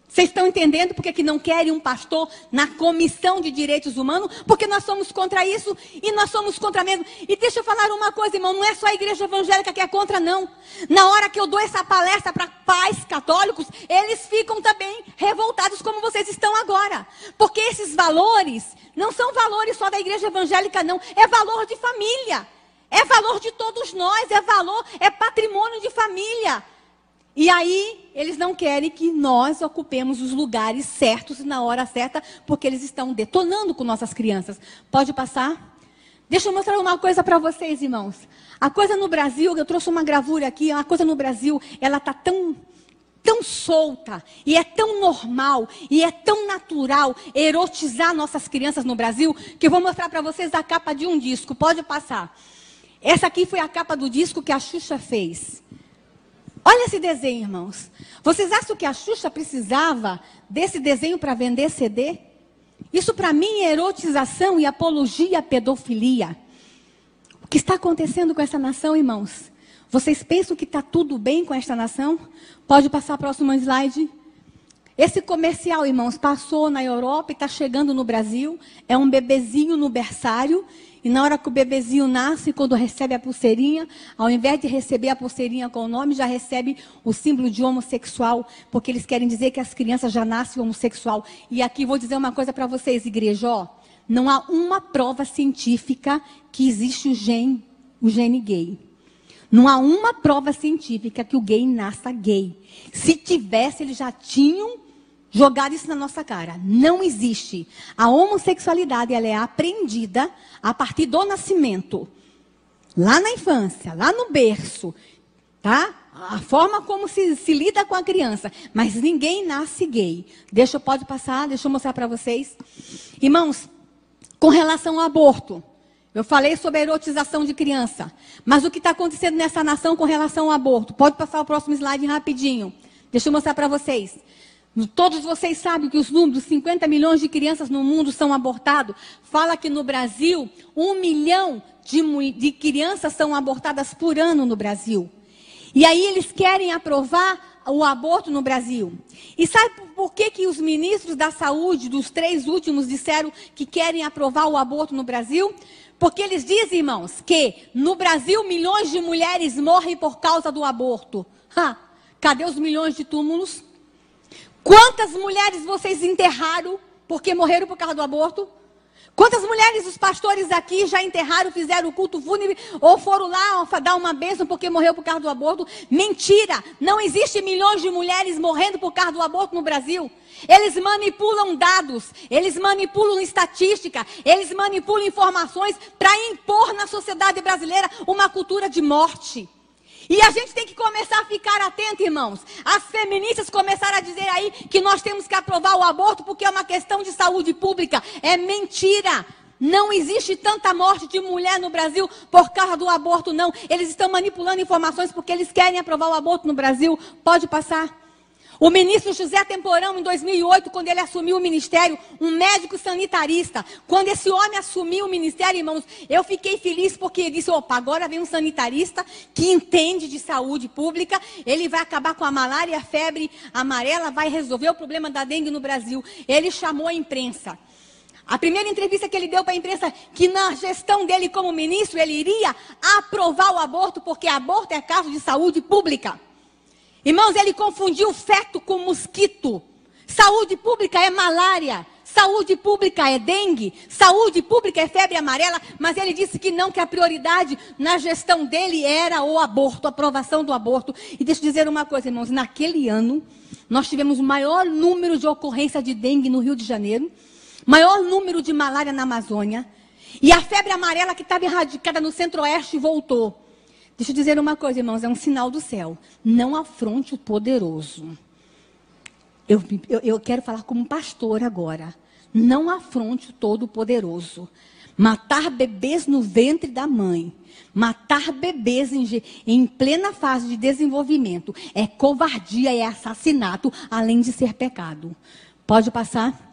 Vocês estão entendendo porque que não querem um pastor na Comissão de Direitos Humanos? Porque nós somos contra isso e nós somos contra mesmo. E deixa eu falar uma coisa, irmão, não é só a igreja evangélica que é contra, não. Na hora que eu dou essa palestra para pais católicos, eles ficam também revoltados como vocês estão agora. Porque esses valores não são valores só da igreja evangélica, não. É valor de família. É valor de todos nós. É patrimônio de família. E aí, eles não querem que nós ocupemos os lugares certos na hora certa, porque eles estão detonando com nossas crianças. Pode passar? Deixa eu mostrar uma coisa para vocês, irmãos. A coisa no Brasil, eu trouxe uma gravura aqui, a coisa no Brasil, ela está tão solta, e é tão normal, e é tão natural erotizar nossas crianças no Brasil, que eu vou mostrar para vocês a capa de um disco. Pode passar. Essa aqui foi a capa do disco que a Xuxa fez. Olha esse desenho, irmãos. Vocês acham que a Xuxa precisava desse desenho para vender CD? Isso para mim é erotização e apologia à pedofilia. O que está acontecendo com essa nação, irmãos? Vocês pensam que está tudo bem com esta nação? Pode passar a próxima slide. Esse comercial, irmãos, passou na Europa e está chegando no Brasil. É um bebezinho no berçário. E na hora que o bebezinho nasce, quando recebe a pulseirinha, ao invés de receber a pulseirinha com o nome, já recebe o símbolo de homossexual, porque eles querem dizer que as crianças já nascem homossexual. E aqui vou dizer uma coisa para vocês, igreja, ó, não há uma prova científica que existe o gene gay. Não há uma prova científica que o gay nasça gay. Se tivesse, eles já tinham jogado isso na nossa cara. Não existe. A homossexualidade, ela é aprendida a partir do nascimento. Lá na infância, lá no berço. Tá? A forma como se lida com a criança. Mas ninguém nasce gay. Pode passar, deixa eu mostrar para vocês. Irmãos, com relação ao aborto. Eu falei sobre a erotização de criança. Mas o que está acontecendo nessa nação com relação ao aborto? Pode passar o próximo slide rapidinho. Deixa eu mostrar para vocês. Todos vocês sabem que os números, 50 milhões de crianças no mundo são abortados. Fala que no Brasil, 1 milhão de crianças são abortadas por ano no Brasil. E aí eles querem aprovar o aborto no Brasil. E sabe por que os ministros da saúde, dos 3 últimos, disseram que querem aprovar o aborto no Brasil? Porque eles dizem, irmãos, que no Brasil milhões de mulheres morrem por causa do aborto. Cadê os milhões de túmulos? Quantas mulheres vocês enterraram porque morreram por causa do aborto? Quantas mulheres os pastores aqui já enterraram, fizeram o culto fúnebre ou foram lá dar uma bênção porque morreu por causa do aborto? Mentira! Não existe milhões de mulheres morrendo por causa do aborto no Brasil. Eles manipulam dados, eles manipulam estatística, eles manipulam informações para impor na sociedade brasileira uma cultura de morte. E a gente tem que começar a ficar atento, irmãos. As feministas começaram a dizer aí que nós temos que aprovar o aborto porque é uma questão de saúde pública. É mentira. Não existe tanta morte de mulher no Brasil por causa do aborto, não. Eles estão manipulando informações porque eles querem aprovar o aborto no Brasil. Pode passar. O ministro José Temporão, em 2008, quando ele assumiu o ministério, um médico sanitarista, quando esse homem assumiu o ministério, irmãos, eu fiquei feliz porque ele disse, opa, agora vem um sanitarista que entende de saúde pública, ele vai acabar com a malária e a febre amarela, vai resolver o problema da dengue no Brasil. Ele chamou a imprensa. A primeira entrevista que ele deu para a imprensa, que na gestão dele como ministro, ele iria aprovar o aborto, porque aborto é caso de saúde pública. Irmãos, ele confundiu feto com mosquito. Saúde pública é malária, saúde pública é dengue, saúde pública é febre amarela, mas ele disse que não, que a prioridade na gestão dele era o aborto, a aprovação do aborto. E deixa eu dizer uma coisa, irmãos, naquele ano, nós tivemos o maior número de ocorrência de dengue no Rio de Janeiro, maior número de malária na Amazônia, e a febre amarela que estava erradicada no Centro-Oeste voltou. Deixa eu dizer uma coisa, irmãos, é um sinal do céu. Não afronte o poderoso. Eu quero falar como pastor agora. Não afronte o todo-poderoso. Matar bebês no ventre da mãe, matar bebês em plena fase de desenvolvimento, é covardia, é assassinato, além de ser pecado. Pode passar?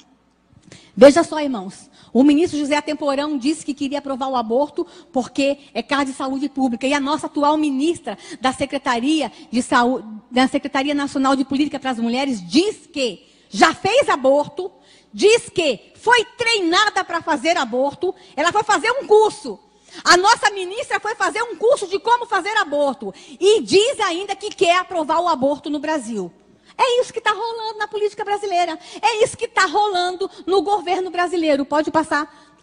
Veja só, irmãos. O ministro José Temporão disse que queria aprovar o aborto porque é caso de saúde pública. E a nossa atual ministra da Secretaria de Saúde, da Secretaria Nacional de Política para as Mulheres, diz que já fez aborto, diz que foi treinada para fazer aborto, ela foi fazer um curso. A nossa ministra foi fazer um curso de como fazer aborto. E diz ainda que quer aprovar o aborto no Brasil. É isso que está rolando na política brasileira. É isso que está rolando no governo brasileiro. Pode passar.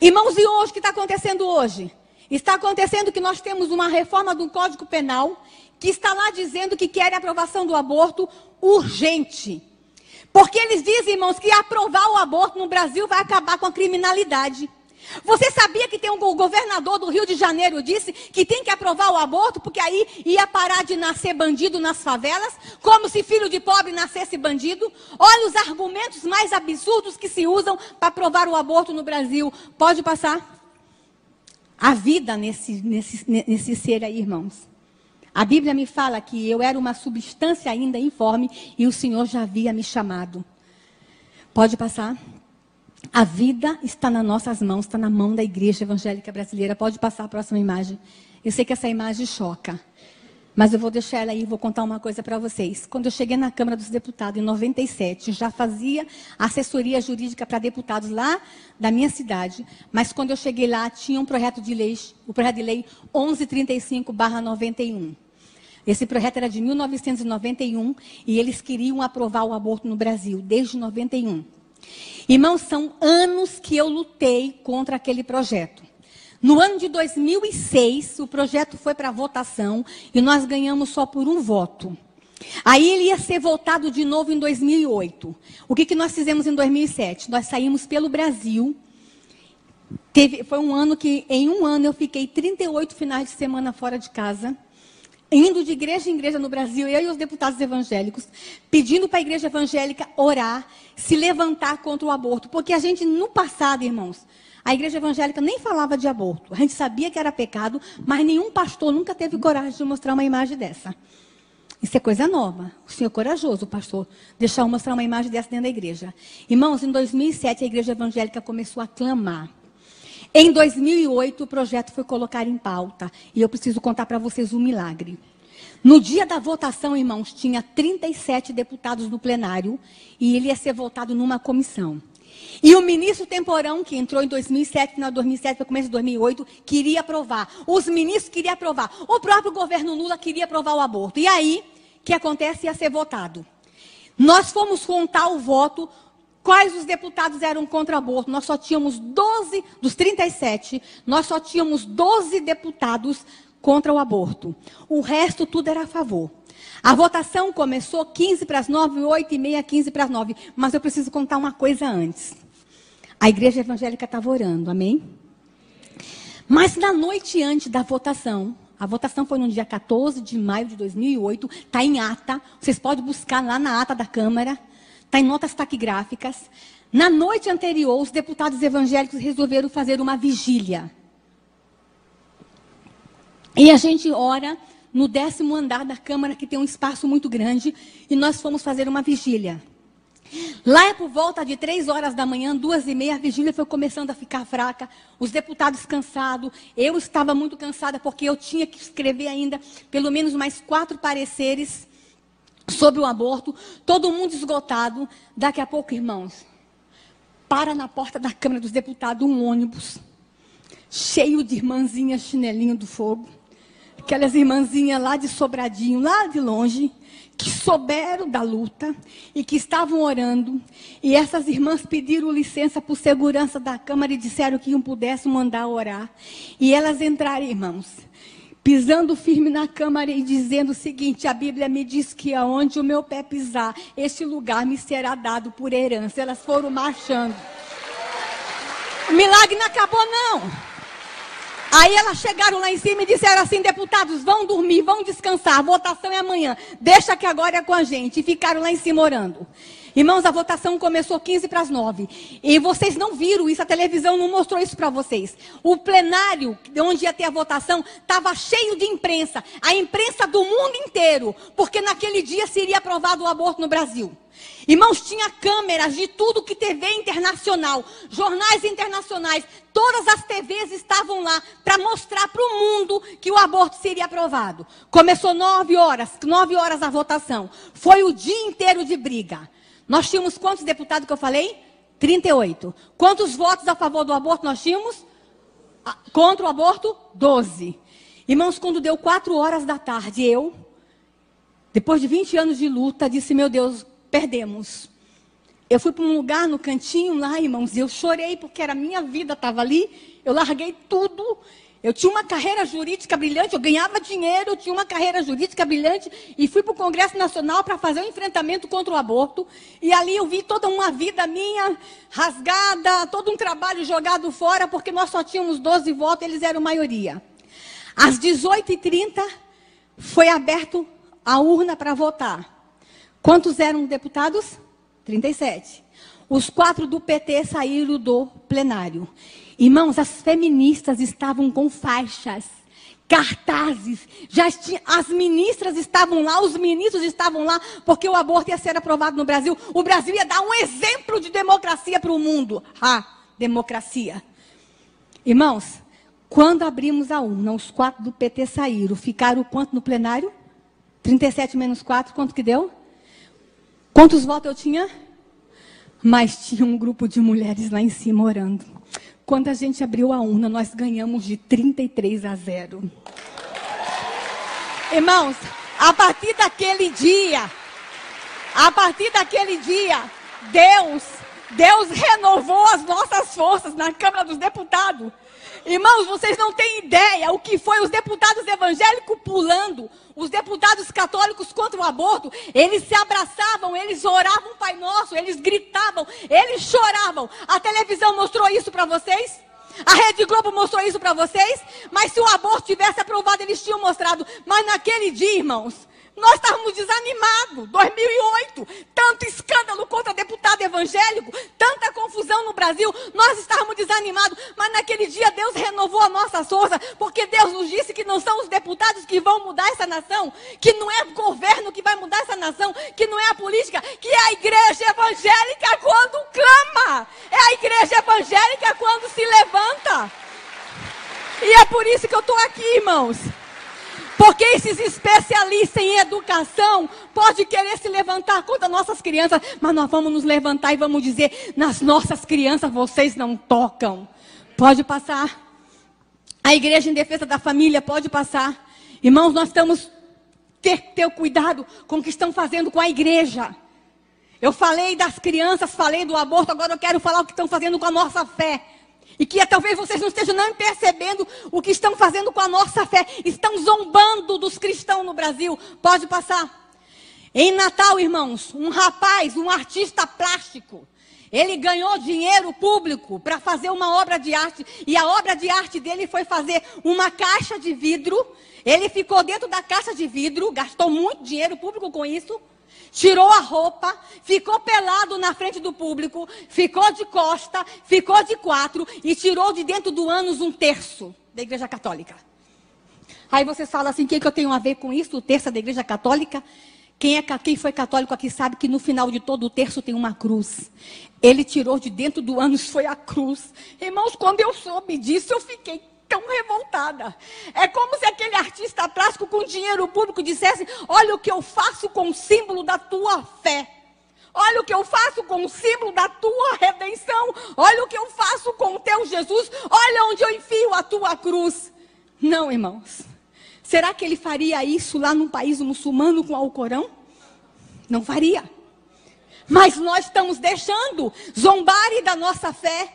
Irmãos, e hoje, o que está acontecendo hoje? Está acontecendo que nós temos uma reforma do Código Penal que está lá dizendo que quer a aprovação do aborto urgente. Porque eles dizem, irmãos, que aprovar o aborto no Brasil vai acabar com a criminalidade. Você sabia que tem um governador do Rio de Janeiro disse que tem que aprovar o aborto porque aí ia parar de nascer bandido nas favelas, como se filho de pobre nascesse bandido? Olha os argumentos mais absurdos que se usam para aprovar o aborto no Brasil. Pode passar? A vida nesse ser aí, irmãos. A Bíblia me fala que eu era uma substância ainda informe e o Senhor já havia me chamado. Pode passar? A vida está nas nossas mãos, está na mão da Igreja Evangélica Brasileira. Pode passar a próxima imagem. Eu sei que essa imagem choca, mas eu vou deixar ela aí e vou contar uma coisa para vocês. Quando eu cheguei na Câmara dos Deputados, em 97, já fazia assessoria jurídica para deputados lá da minha cidade. Mas quando eu cheguei lá, tinha um projeto de lei, o projeto de lei 1135/91. Esse projeto era de 1991 e eles queriam aprovar o aborto no Brasil, desde 91. Irmãos, são anos que eu lutei contra aquele projeto. No ano de 2006, o projeto foi para votação e nós ganhamos só por um voto. Aí ele ia ser votado de novo em 2008. O que nós fizemos em 2007? Nós saímos pelo Brasil. Foi um ano que, em um ano, eu fiquei 38 finais de semana fora de casa. Indo de igreja em igreja no Brasil, eu e os deputados evangélicos, pedindo para a igreja evangélica orar, se levantar contra o aborto. Porque a gente, no passado, irmãos, a igreja evangélica nem falava de aborto. A gente sabia que era pecado, mas nenhum pastor nunca teve coragem de mostrar uma imagem dessa. Isso é coisa nova. O senhor é corajoso, o pastor, deixar eu mostrar uma imagem dessa dentro da igreja. Irmãos, em 2007, a igreja evangélica começou a clamar. Em 2008, o projeto foi colocado em pauta. E eu preciso contar para vocês um milagre. No dia da votação, irmãos, tinha 37 deputados no plenário. E ele ia ser votado numa comissão. E o ministro Temporão, que entrou em 2007, final de 2007, para começo de 2008, queria aprovar. Os ministros queriam aprovar. O próprio governo Lula queria aprovar o aborto. E aí, o que acontece? Ia ser votado. Nós fomos contar o voto. Quais os deputados eram contra o aborto? Nós só tínhamos 12, dos 37, nós só tínhamos 12 deputados contra o aborto. O resto tudo era a favor. A votação começou 15 para as 9, 8 e meia, 15 para as 9. Mas eu preciso contar uma coisa antes. A igreja evangélica estava orando, amém? Mas na noite antes da votação, a votação foi no dia 14 de maio de 2008, está em ata, vocês podem buscar lá na ata da Câmara, está em notas taquigráficas. Na noite anterior, os deputados evangélicos resolveram fazer uma vigília. E a gente ora no 10º andar da Câmara, que tem um espaço muito grande, e nós fomos fazer uma vigília. Lá por volta de 3 horas da manhã, 2h30, a vigília foi começando a ficar fraca, os deputados cansados, eu estava muito cansada, porque eu tinha que escrever ainda pelo menos mais 4 pareceres sobre o aborto, todo mundo esgotado. Daqui a pouco, irmãos, para na porta da Câmara dos Deputados um ônibus, cheio de irmãzinhas chinelinho do fogo, aquelas irmãzinhas lá de Sobradinho, lá de longe, que souberam da luta e que estavam orando. E essas irmãs pediram licença por segurança da Câmara e disseram que não pudessem mandar orar. E elas entraram, irmãos, pisando firme na Câmara e dizendo o seguinte: a Bíblia me diz que aonde o meu pé pisar, este lugar me será dado por herança. Elas foram marchando. O milagre não acabou, não. Aí elas chegaram lá em cima e disseram assim: deputados, vão dormir, vão descansar, a votação é amanhã, deixa que agora é com a gente. E ficaram lá em cima orando. Irmãos, a votação começou 15 para as 9. E vocês não viram isso, a televisão não mostrou isso para vocês. O plenário, onde ia ter a votação, estava cheio de imprensa. A imprensa do mundo inteiro, porque naquele dia seria aprovado o aborto no Brasil. Irmãos, tinha câmeras de tudo que TV internacional, jornais internacionais, todas as TVs estavam lá para mostrar para o mundo que o aborto seria aprovado. Começou 9 horas a votação. Foi o dia inteiro de briga. Nós tínhamos quantos deputados que eu falei? 38. Quantos votos a favor do aborto nós tínhamos? Contra o aborto? 12. Irmãos, quando deu 4 horas da tarde, eu, depois de 20 anos de luta, disse: meu Deus, perdemos. Eu fui para um lugar no cantinho lá, irmãos, e eu chorei porque era a minha vida, estava ali. Eu larguei tudo. Eu tinha uma carreira jurídica brilhante, eu ganhava dinheiro, eu tinha uma carreira jurídica brilhante, e fui para o Congresso Nacional para fazer um enfrentamento contra o aborto. E ali eu vi toda uma vida minha rasgada, todo um trabalho jogado fora, porque nós só tínhamos 12 votos, eles eram maioria. Às 18h30, foi aberto a urna para votar. Quantos eram deputados? 37. Os 4 do PT saíram do plenário. Irmãos, as feministas estavam com faixas, cartazes, as ministras estavam lá, os ministros estavam lá, porque o aborto ia ser aprovado no Brasil. O Brasil ia dar um exemplo de democracia para o mundo. Democracia. Irmãos, quando abrimos a urna, os 4 do PT saíram. Ficaram quanto no plenário? 37 menos 4, quanto que deu? Quantos votos eu tinha? Mas tinha um grupo de mulheres lá em cima orando. Quando a gente abriu a urna, nós ganhamos de 33-0. Irmãos, a partir daquele dia, Deus renovou as nossas forças na Câmara dos Deputados. Irmãos, vocês não têm ideia o que foi os deputados evangélicos pulando, os deputados católicos contra o aborto. Eles se abraçavam, eles oravam o Pai Nosso, eles gritavam, eles choravam. A televisão mostrou isso para vocês? A Rede Globo mostrou isso para vocês? Mas se o aborto tivesse aprovado, eles tinham mostrado. Mas naquele dia, irmãos, nós estávamos desanimados. 2008, tanto escândalo contra deputado evangélico, tanta confusão no Brasil, nós estávamos desanimados. Mas naquele dia Deus renovou a nossa força, porque Deus nos disse que não são os deputados que vão mudar essa nação, que não é o governo que vai mudar essa nação, que não é a política, que é a igreja evangélica quando clama, é a igreja evangélica quando se levanta. E é por isso que eu estou aqui, irmãos. Porque esses especialistas em educação podem querer se levantar contra nossas crianças, mas nós vamos nos levantar e vamos dizer: nas nossas crianças vocês não tocam. Pode passar. A Igreja em Defesa da Família pode passar. Irmãos, nós estamos ter cuidado com o que estão fazendo com a igreja. Eu falei das crianças, falei do aborto, agora eu quero falar o que estão fazendo com a nossa fé. E que talvez vocês não estejam nem percebendo o que estão fazendo com a nossa fé. Estão zombando dos cristãos no Brasil. Pode passar. Em Natal, irmãos, um rapaz, um artista plástico, ele ganhou dinheiro público para fazer uma obra de arte. E a obra de arte dele foi fazer uma caixa de vidro. Ele ficou dentro da caixa de vidro, gastou muito dinheiro público com isso. Tirou a roupa, ficou pelado na frente do público, ficou de costa, ficou de quatro e tirou de dentro do ânus um terço da Igreja Católica. Aí vocês falam assim, o que eu tenho a ver com isso, o terço da Igreja Católica? Quem foi católico aqui sabe que no final de todo o terço tem uma cruz. Ele tirou de dentro do ânus, foi a cruz. Irmãos, quando eu soube disso, eu fiquei tão revoltada. É como se aquele artista plástico com dinheiro público dissesse: olha o que eu faço com o símbolo da tua fé. Olha o que eu faço com o símbolo da tua redenção. Olha o que eu faço com o teu Jesus. Olha onde eu enfio a tua cruz. Não, irmãos. Será que ele faria isso lá num país muçulmano com o Alcorão? Não faria. Mas nós estamos deixando zombarem da nossa fé.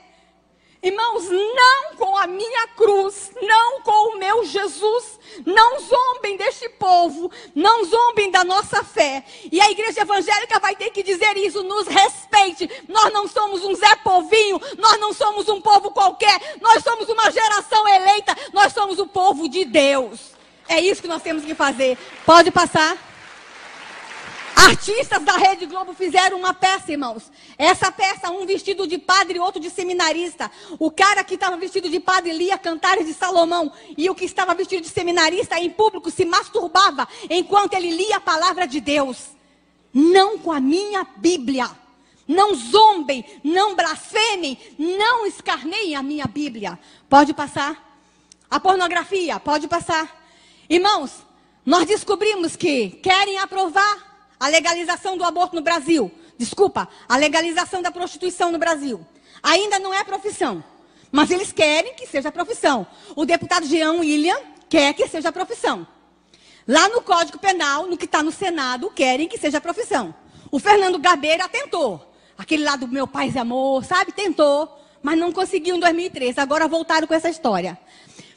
Irmãos, não com a minha cruz, não com o meu Jesus, não zombem deste povo, não zombem da nossa fé. E a igreja evangélica vai ter que dizer isso, nos respeite. Nós não somos um Zé Povinho, nós não somos um povo qualquer, nós somos uma geração eleita, nós somos o povo de Deus. É isso que nós temos que fazer. Pode passar. Artistas da Rede Globo fizeram uma peça, irmãos. Essa peça, um vestido de padre e outro de seminarista. O cara que estava vestido de padre lia Cantares de Salomão. E o que estava vestido de seminarista em público se masturbava enquanto ele lia a palavra de Deus. Não com a minha Bíblia. Não zombem, não blasfemem, não escarneiem a minha Bíblia. Pode passar. A pornografia, pode passar. Irmãos, nós descobrimos que querem aprovar a legalização do aborto no Brasil. Desculpa, a legalização da prostituição no Brasil. Ainda não é profissão, mas eles querem que seja profissão. O deputado Jean William quer que seja profissão. Lá no Código Penal, no que está no Senado, querem que seja profissão. O Fernando Gabeira tentou. Aquele lá do Meu Paz e Amor, sabe? Tentou, mas não conseguiu em 2013. Agora voltaram com essa história.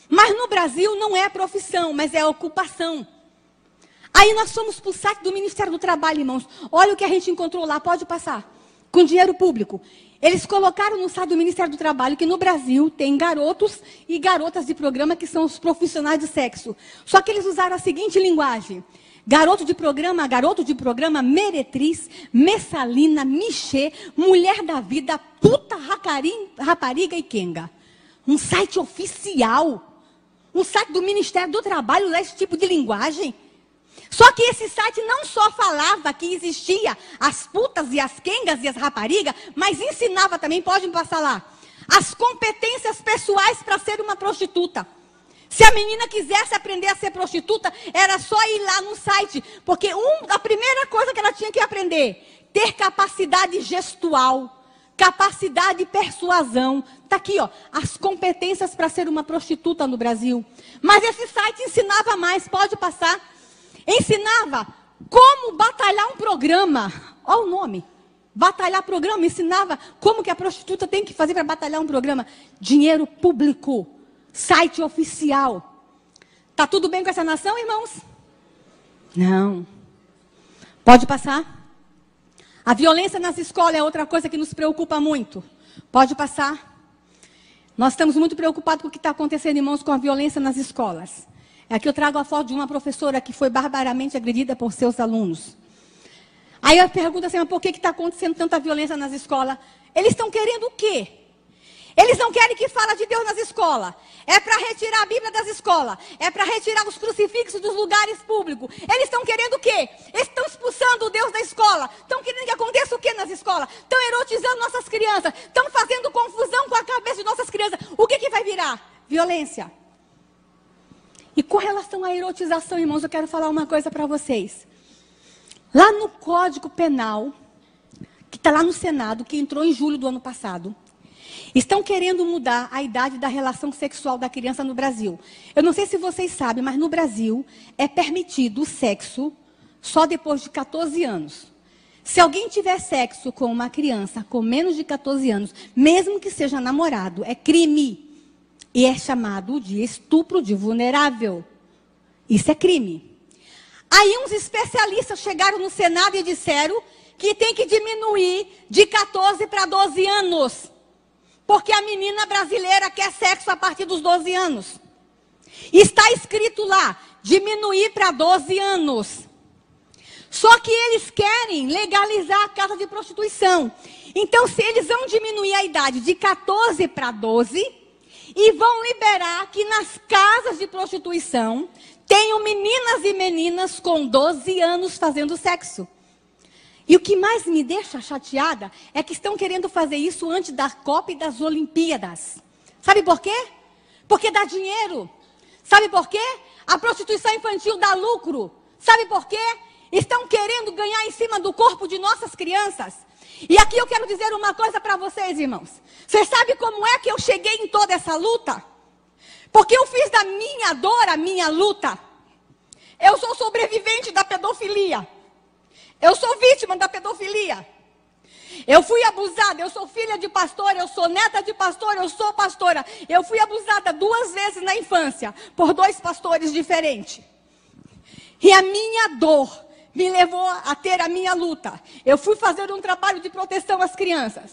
Mas no Brasil não é profissão, mas é ocupação. Aí nós fomos para o site do Ministério do Trabalho, irmãos. Olha o que a gente encontrou lá, pode passar. Com dinheiro público. Eles colocaram no site do Ministério do Trabalho que no Brasil tem garotos e garotas de programa que são os profissionais de sexo. Só que eles usaram a seguinte linguagem. Garoto de programa, meretriz, messalina, michê, mulher da vida, puta, rapariga e quenga. Um site oficial. Um site do Ministério do Trabalho usa esse tipo de linguagem. Só que esse site não só falava que existia as putas e as quengas e as raparigas, mas ensinava também, pode me passar lá, as competências pessoais para ser uma prostituta. Se a menina quisesse aprender a ser prostituta, era só ir lá no site, porque a primeira coisa que ela tinha que aprender, ter capacidade gestual, capacidade de persuasão. Está aqui, ó, as competências para ser uma prostituta no Brasil. Mas esse site ensinava mais, pode passar. Ensinava como batalhar um programa. Olha o nome. Batalhar programa. Ensinava como que a prostituta tem que fazer para batalhar um programa. Dinheiro público. Site oficial. Está tudo bem com essa nação, irmãos? Não. Pode passar. A violência nas escolas é outra coisa que nos preocupa muito. Pode passar. Nós estamos muito preocupados com o que está acontecendo, irmãos, com a violência nas escolas. Aqui eu trago a foto de uma professora que foi barbaramente agredida por seus alunos. Aí eu pergunto assim, mas por que está acontecendo tanta violência nas escolas? Eles estão querendo o quê? Eles não querem que fale de Deus nas escolas. É para retirar a Bíblia das escolas. É para retirar os crucifixos dos lugares públicos. Eles estão querendo o quê? Eles estão expulsando o Deus da escola. Estão querendo que aconteça o quê nas escolas? Estão erotizando nossas crianças. Estão fazendo confusão com a cabeça de nossas crianças. O que vai virar? Violência. E com relação à erotização, irmãos, eu quero falar uma coisa para vocês. Lá no Código Penal, que está lá no Senado, que entrou em julho do ano passado, estão querendo mudar a idade da relação sexual da criança no Brasil. Eu não sei se vocês sabem, mas no Brasil é permitido o sexo só depois de 14 anos. Se alguém tiver sexo com uma criança com menos de 14 anos, mesmo que seja namorado, é crime. E é chamado de estupro de vulnerável. Isso é crime. Aí uns especialistas chegaram no Senado e disseram que tem que diminuir de 14 para 12 anos. Porque a menina brasileira quer sexo a partir dos 12 anos. Está escrito lá, diminuir para 12 anos. Só que eles querem legalizar a casa de prostituição. Então, se eles vão diminuir a idade de 14 para 12 e vão liberar que nas casas de prostituição tenham meninas e meninas com 12 anos fazendo sexo. E o que mais me deixa chateada é que estão querendo fazer isso antes da Copa e das Olimpíadas. Sabe por quê? Porque dá dinheiro. Sabe por quê? A prostituição infantil dá lucro. Sabe por quê? Estão querendo ganhar em cima do corpo de nossas crianças. E aqui eu quero dizer uma coisa para vocês, irmãos. Vocês sabem como é que eu cheguei em toda essa luta? Porque eu fiz da minha dor a minha luta. Eu sou sobrevivente da pedofilia. Eu sou vítima da pedofilia. Eu fui abusada, eu sou filha de pastor, eu sou neta de pastor, eu sou pastora. Eu fui abusada 2 vezes na infância, por 2 pastores diferentes. E a minha dor me levou a ter a minha luta. Eu fui fazer um trabalho de proteção às crianças.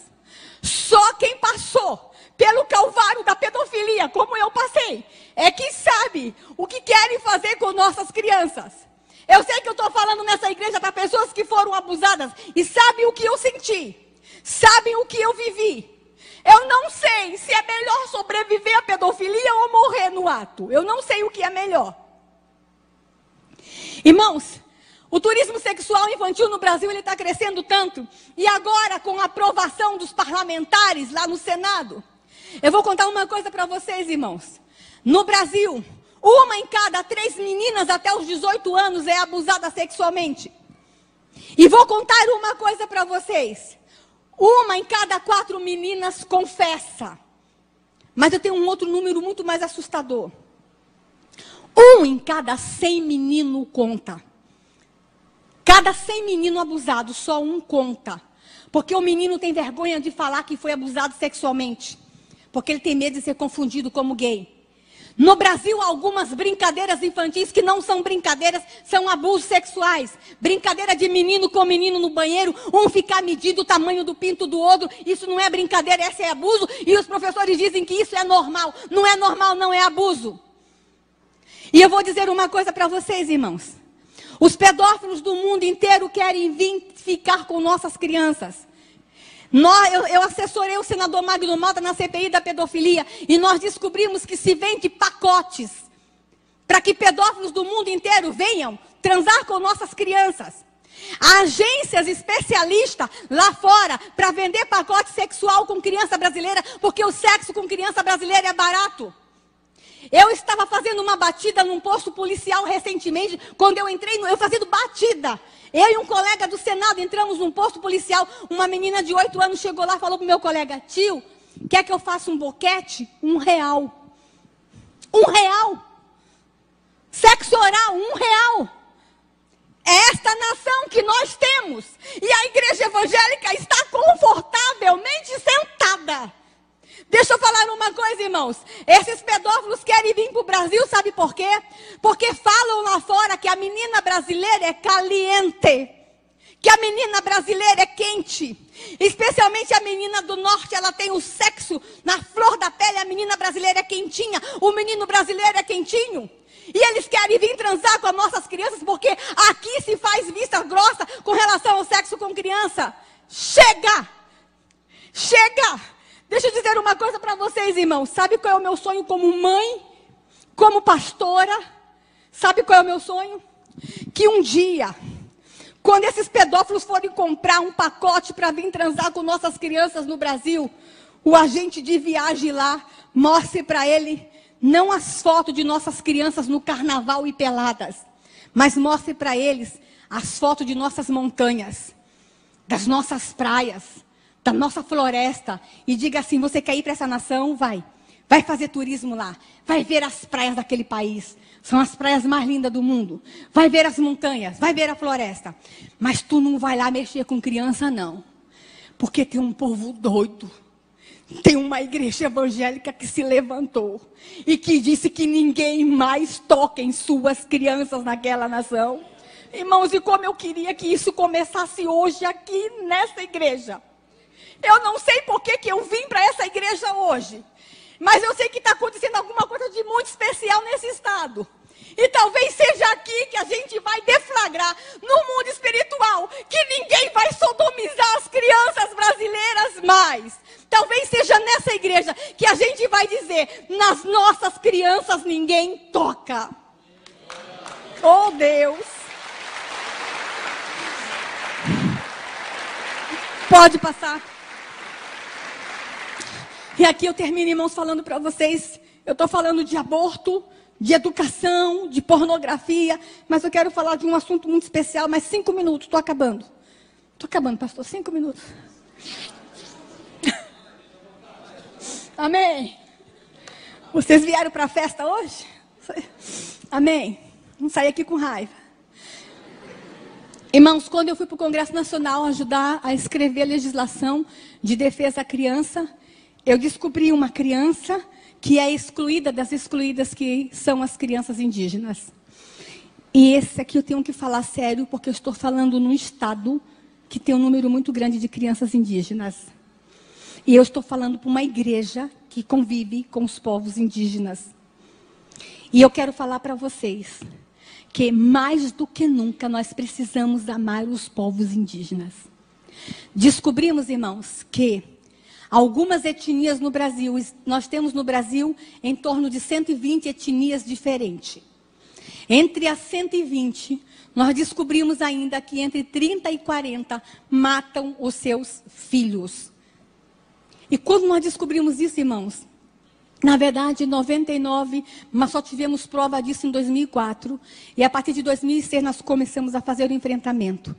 Só quem passou pelo calvário da pedofilia, como eu passei, é que sabe o que querem fazer com nossas crianças. Eu sei que eu estou falando nessa igreja para pessoas que foram abusadas e sabem o que eu senti, sabem o que eu vivi. Eu não sei se é melhor sobreviver à pedofilia ou morrer no ato. Eu não sei o que é melhor. Irmãos, o turismo sexual infantil no Brasil ele está crescendo tanto. E agora, com a aprovação dos parlamentares lá no Senado, eu vou contar uma coisa para vocês, irmãos. No Brasil, 1 em cada 3 meninas até os 18 anos é abusada sexualmente. E vou contar uma coisa para vocês. 1 em cada 4 meninas confessa. Mas eu tenho um outro número muito mais assustador. 1 em cada 100 menino conta. Cada 100 menino abusado, só 1 conta. Porque o menino tem vergonha de falar que foi abusado sexualmente. Porque ele tem medo de ser confundido como gay. No Brasil, algumas brincadeiras infantis que não são brincadeiras, são abusos sexuais. Brincadeira de menino com menino no banheiro, um ficar medindo o tamanho do pinto do outro. Isso não é brincadeira, esse é abuso. E os professores dizem que isso é normal. Não é normal, não é abuso. E eu vou dizer uma coisa para vocês, irmãos. Os pedófilos do mundo inteiro querem vir ficar com nossas crianças. Eu assessorei o senador Magno Malta na CPI da pedofilia e nós descobrimos que se vende pacotes para que pedófilos do mundo inteiro venham transar com nossas crianças. Há agências especialistas lá fora para vender pacote sexual com criança brasileira, porque o sexo com criança brasileira é barato. Eu estava fazendo uma batida num posto policial recentemente, quando eu entrei, eu fazendo batida. Eu e um colega do Senado entramos num posto policial, uma menina de 8 anos chegou lá e falou pro meu colega, tio, quer que eu faça um boquete? R$1. R$1. Sexo oral, R$1. É esta nação que nós temos. E a igreja evangélica está confortavelmente sentada. Deixa eu falar uma coisa, irmãos. Esses pedófilos querem vir para o Brasil, sabe por quê? Porque falam lá fora que a menina brasileira é caliente. Que a menina brasileira é quente. Especialmente a menina do norte, ela tem o sexo na flor da pele. A menina brasileira é quentinha. O menino brasileiro é quentinho. E eles querem vir transar com as nossas crianças porque aqui se faz vista grossa com relação ao sexo com criança. Chega! Chega! Deixa eu dizer uma coisa para vocês, irmãos. Sabe qual é o meu sonho como mãe? Como pastora? Sabe qual é o meu sonho? Que um dia, quando esses pedófilos forem comprar um pacote para vir transar com nossas crianças no Brasil, o agente de viagem lá mostre para ele não as fotos de nossas crianças no carnaval e peladas, mas mostre para eles as fotos de nossas montanhas, das nossas praias, da nossa floresta, e diga assim, você quer ir para essa nação? Vai. vai fazer turismo lá, vai ver as praias daquele país. São as praias mais lindas do mundo. Vai ver as montanhas, vai ver a floresta. Mas tu não vai lá mexer com criança, não. Porque tem um povo doido. Tem uma igreja evangélica que se levantou e que disse que ninguém mais toca em suas crianças naquela nação. Irmãos, e como eu queria que isso começasse hoje aqui nessa igreja. Eu não sei por que eu vim para essa igreja hoje. Mas eu sei que está acontecendo alguma coisa de muito especial nesse estado. E talvez seja aqui que a gente vai deflagrar no mundo espiritual que ninguém vai sodomizar as crianças brasileiras mais. Talvez seja nessa igreja que a gente vai dizer, nas nossas crianças ninguém toca. Oh Deus! Pode passar. E aqui eu termino, irmãos, falando para vocês, eu estou falando de aborto, de educação, de pornografia, mas eu quero falar de um assunto muito especial, mas 5 minutos, estou acabando. Estou acabando, pastor, 5 minutos. Amém? Vocês vieram para a festa hoje? Amém? Não saí aqui com raiva. Irmãos, quando eu fui para o Congresso Nacional ajudar a escrever a legislação de defesa à criança, eu descobri uma criança que é excluída das excluídas, que são as crianças indígenas. E esse aqui eu tenho que falar sério, porque eu estou falando num estado que tem um número muito grande de crianças indígenas. E eu estou falando para uma igreja que convive com os povos indígenas. E eu quero falar para vocês que mais do que nunca nós precisamos amar os povos indígenas. Descobrimos, irmãos, que algumas etnias no Brasil, nós temos no Brasil em torno de 120 etnias diferentes. Entre as 120, nós descobrimos ainda que entre 30 e 40 matam os seus filhos. E quando nós descobrimos isso, irmãos, na verdade, 99, mas só tivemos prova disso em 2004. E a partir de 2006 nós começamos a fazer o enfrentamento.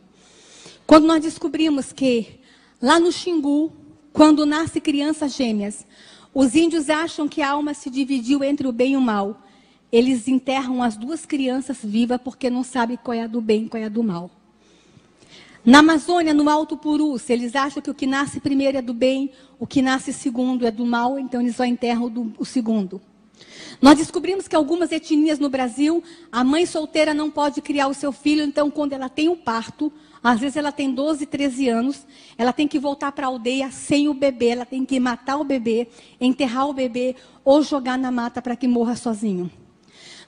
Quando nós descobrimos que lá no Xingu, quando nasce crianças gêmeas, os índios acham que a alma se dividiu entre o bem e o mal. Eles enterram as duas crianças vivas porque não sabem qual é a do bem e qual é a do mal. Na Amazônia, no Alto Purus, eles acham que o que nasce primeiro é do bem, o que nasce segundo é do mal, então eles só enterram o segundo. Nós descobrimos que algumas etnias no Brasil, a mãe solteira não pode criar o seu filho, então quando ela tem o parto, às vezes ela tem 12, 13 anos, ela tem que voltar para a aldeia sem o bebê, ela tem que matar o bebê, enterrar o bebê ou jogar na mata para que morra sozinho.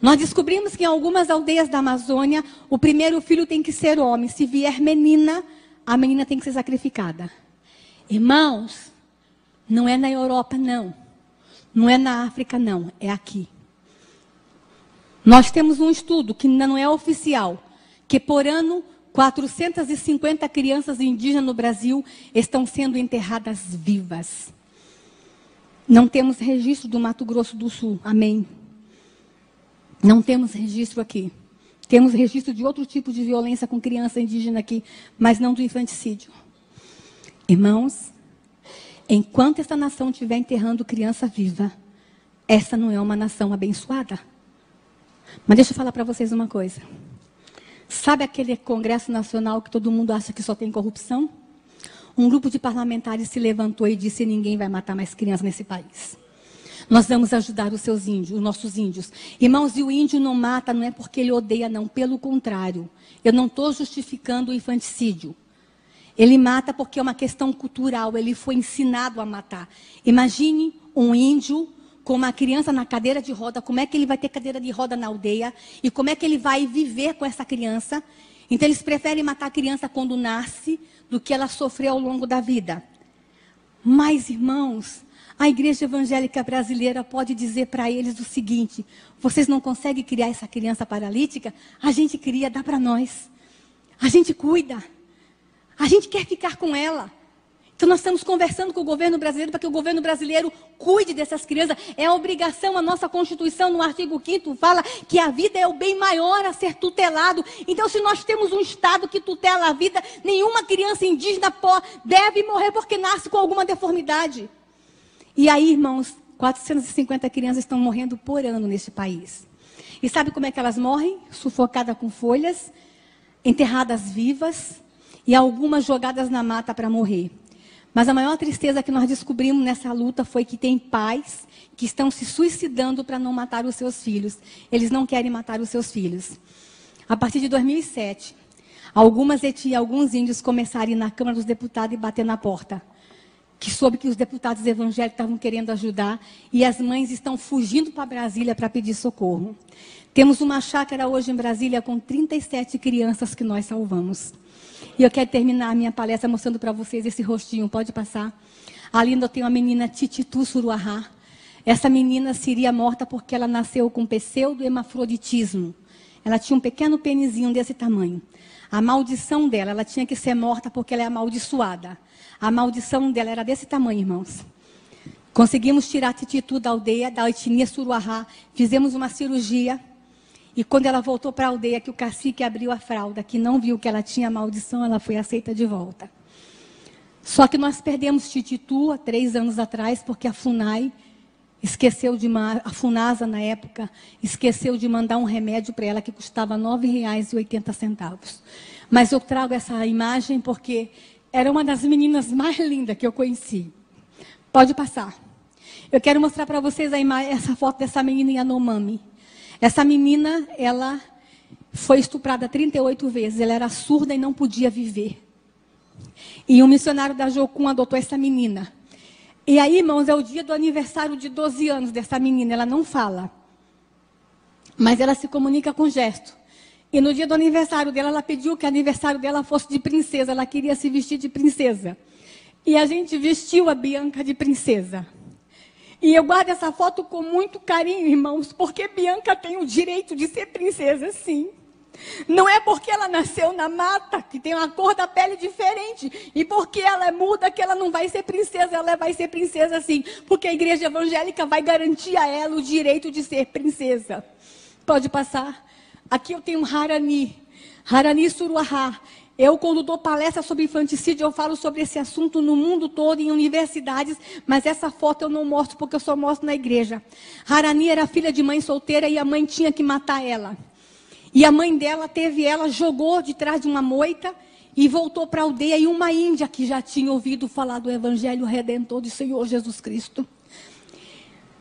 Nós descobrimos que em algumas aldeias da Amazônia, o primeiro filho tem que ser homem. Se vier menina, a menina tem que ser sacrificada. Irmãos, não é na Europa, não. Não é na África, não. É aqui. Nós temos um estudo que ainda não é oficial, que por ano, 450 crianças indígenas no Brasil estão sendo enterradas vivas. Não temos registro do Mato Grosso do Sul. Amém. Não temos registro aqui. Temos registro de outro tipo de violência com criança indígena aqui, mas não do infanticídio. Irmãos, enquanto essa nação estiver enterrando criança viva, essa não é uma nação abençoada. Mas deixa eu falar para vocês uma coisa. Sabe aquele Congresso Nacional que todo mundo acha que só tem corrupção? Um grupo de parlamentares se levantou e disse: ninguém vai matar mais crianças nesse país. Nós vamos ajudar os seus índios, os nossos índios. Irmãos, e o índio não mata, não é porque ele odeia, não. Pelo contrário. Eu não estou justificando o infanticídio. Ele mata porque é uma questão cultural. Ele foi ensinado a matar. Imagine um índio com uma criança na cadeira de roda. Como é que ele vai ter cadeira de roda na aldeia? E como é que ele vai viver com essa criança? Então, eles preferem matar a criança quando nasce do que ela sofrer ao longo da vida. Mas, irmãos, a igreja evangélica brasileira pode dizer para eles o seguinte: vocês não conseguem criar essa criança paralítica? A gente cria, dá para nós. A gente cuida. A gente quer ficar com ela. Então nós estamos conversando com o governo brasileiro para que o governo brasileiro cuide dessas crianças. É a obrigação, a nossa Constituição no artigo 5º fala que a vida é o bem maior a ser tutelado. Então se nós temos um Estado que tutela a vida, nenhuma criança indígena deve morrer porque nasce com alguma deformidade. E aí, irmãos, 450 crianças estão morrendo por ano neste país. E sabe como é que elas morrem? Sufocadas com folhas, enterradas vivas e algumas jogadas na mata para morrer. Mas a maior tristeza que nós descobrimos nessa luta foi que tem pais que estão se suicidando para não matar os seus filhos. Eles não querem matar os seus filhos. A partir de 2007, alguns índios começaram a ir na Câmara dos Deputados e bater na porta. Que soube que os deputados evangélicos estavam querendo ajudar e as mães estão fugindo para Brasília para pedir socorro. Temos uma chácara hoje em Brasília com 37 crianças que nós salvamos. E eu quero terminar a minha palestra mostrando para vocês esse rostinho. Pode passar. Ali eu tenho a menina Tititu Suruahá. Essa menina seria morta porque ela nasceu com pseudo-hemafroditismo. Ela tinha um pequeno penizinho desse tamanho. A maldição dela, ela tinha que ser morta porque ela é amaldiçoada. A maldição dela era desse tamanho, irmãos. Conseguimos tirar a Tititu da aldeia, da etnia Suruahá. Fizemos uma cirurgia. E quando ela voltou para a aldeia, que o cacique abriu a fralda, que não viu que ela tinha maldição, ela foi aceita de volta. Só que nós perdemos Tititu há 3 anos atrás, porque a FUNAI esqueceu a FUNASA na época, esqueceu de mandar um remédio para ela que custava R$ 9,80. Mas eu trago essa imagem porque era uma das meninas mais lindas que eu conheci. Pode passar. Eu quero mostrar para vocês essa foto dessa menina Yanomami. Essa menina, ela foi estuprada 38 vezes. Ela era surda e não podia viver. E um missionário da Jocum adotou essa menina. E aí, irmãos, é o dia do aniversário de 12 anos dessa menina. Ela não fala. Mas ela se comunica com gesto. E no dia do aniversário dela, ela pediu que o aniversário dela fosse de princesa. Ela queria se vestir de princesa. E a gente vestiu a Bianca de princesa. E eu guardo essa foto com muito carinho, irmãos, porque Bianca tem o direito de ser princesa, sim. Não é porque ela nasceu na mata, que tem uma cor da pele diferente, e porque ela é muda, que ela não vai ser princesa, ela vai ser princesa sim. Porque a igreja evangélica vai garantir a ela o direito de ser princesa. Pode passar. Aqui eu tenho Harani Suruahá. Eu, quando dou palestra sobre infanticídio, eu falo sobre esse assunto no mundo todo, em universidades, mas essa foto eu não mostro, porque eu só mostro na igreja. Harani era filha de mãe solteira e a mãe tinha que matar ela. E a mãe dela jogou de trás de uma moita e voltou para a aldeia. E uma índia que já tinha ouvido falar do Evangelho Redentor do Senhor Jesus Cristo,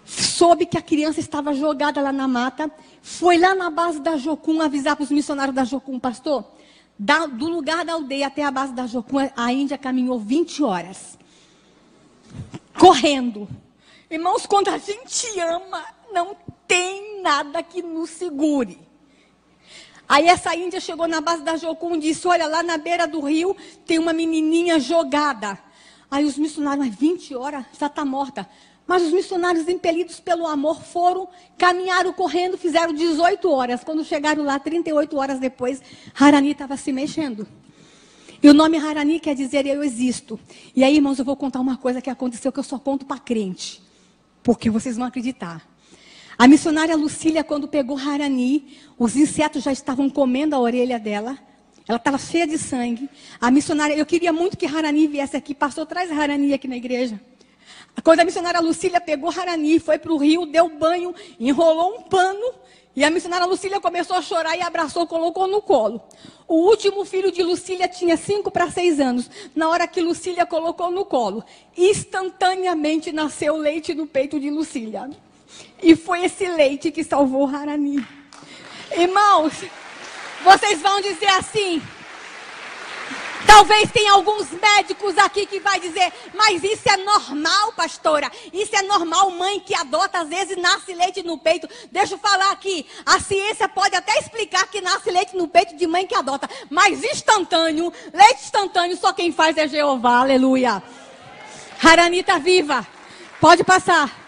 soube que a criança estava jogada lá na mata, foi lá na base da Jocum avisar para os missionários da Jocum, pastor, do lugar da aldeia até a base da Jocum, a Índia caminhou 20 horas. Correndo. Irmãos, quando a gente ama, não tem nada que nos segure. Aí essa índia chegou na base da Jocum e disse, olha, lá na beira do rio tem uma menininha jogada. Aí os missionários, mas 20 horas, já está morta. Mas os missionários, impelidos pelo amor, caminharam correndo, fizeram 18 horas. Quando chegaram lá, 38 horas depois, Harani estava se mexendo. E o nome Harani quer dizer eu existo. E aí, irmãos, eu vou contar uma coisa que aconteceu que eu só conto para crente. Porque vocês vão acreditar. A missionária Lucília, quando pegou Harani, os insetos já estavam comendo a orelha dela. Ela estava cheia de sangue. A missionária, eu queria muito que Harani viesse aqui. Pastor, traz Harani aqui na igreja. Quando a missionária Lucília pegou Harani, foi para o rio, deu banho, enrolou um pano. E a missionária Lucília começou a chorar e abraçou, colocou no colo. O último filho de Lucília tinha 5 para 6 anos. Na hora que Lucília colocou no colo, instantaneamente nasceu leite no peito de Lucília. E foi esse leite que salvou Harani. Irmãos, vocês vão dizer assim... Talvez tenha alguns médicos aqui que vai dizer, mas isso é normal, pastora. Isso é normal, mãe que adota, às vezes nasce leite no peito. Deixa eu falar aqui, a ciência pode até explicar que nasce leite no peito de mãe que adota. Mas instantâneo, leite instantâneo, só quem faz é Jeová, aleluia. Harani está viva, pode passar.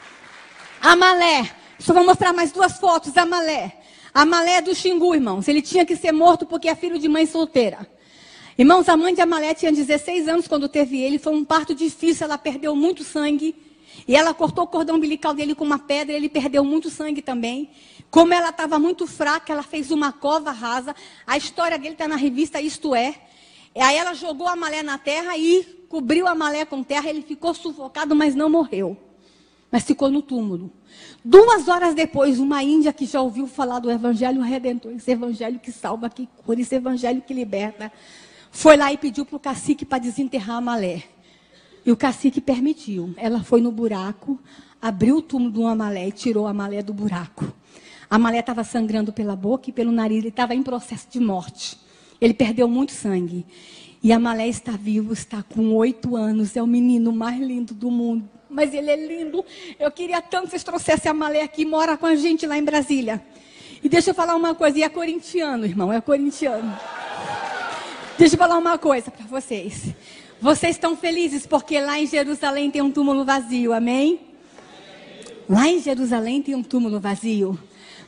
Amalé, só vou mostrar mais 2 fotos, Amalé. Amalé é do Xingu, irmãos. Ele tinha que ser morto porque é filho de mãe solteira. Irmãos, a mãe de Amalé tinha 16 anos quando teve ele. Foi um parto difícil, ela perdeu muito sangue. E ela cortou o cordão umbilical dele com uma pedra, ele perdeu muito sangue também. Como ela estava muito fraca, ela fez uma cova rasa. A história dele está na revista Isto É. Aí ela jogou Amalé na terra e cobriu Amalé com terra. Ele ficou sufocado, mas não morreu. mas ficou no túmulo. 2 horas depois, uma índia que já ouviu falar do Evangelho Redentor, esse Evangelho que salva, que cura, esse Evangelho que liberta, foi lá e pediu para o cacique para desenterrar a Amalé. E o cacique permitiu. Ela foi no buraco, abriu o túmulo do Amalé e tirou a Amalé do buraco. A Amalé estava sangrando pela boca e pelo nariz, ele estava em processo de morte. Ele perdeu muito sangue. E a Amalé está vivo, está com 8 anos, é o menino mais lindo do mundo. Mas ele é lindo. Eu queria tanto que vocês trouxessem a Amalé aqui, mora com a gente lá em Brasília. E deixa eu falar uma coisa, e é corintiano, irmão, é corintiano. Deixa eu falar uma coisa para vocês. Vocês estão felizes porque lá em Jerusalém tem um túmulo vazio, amém? Lá em Jerusalém tem um túmulo vazio.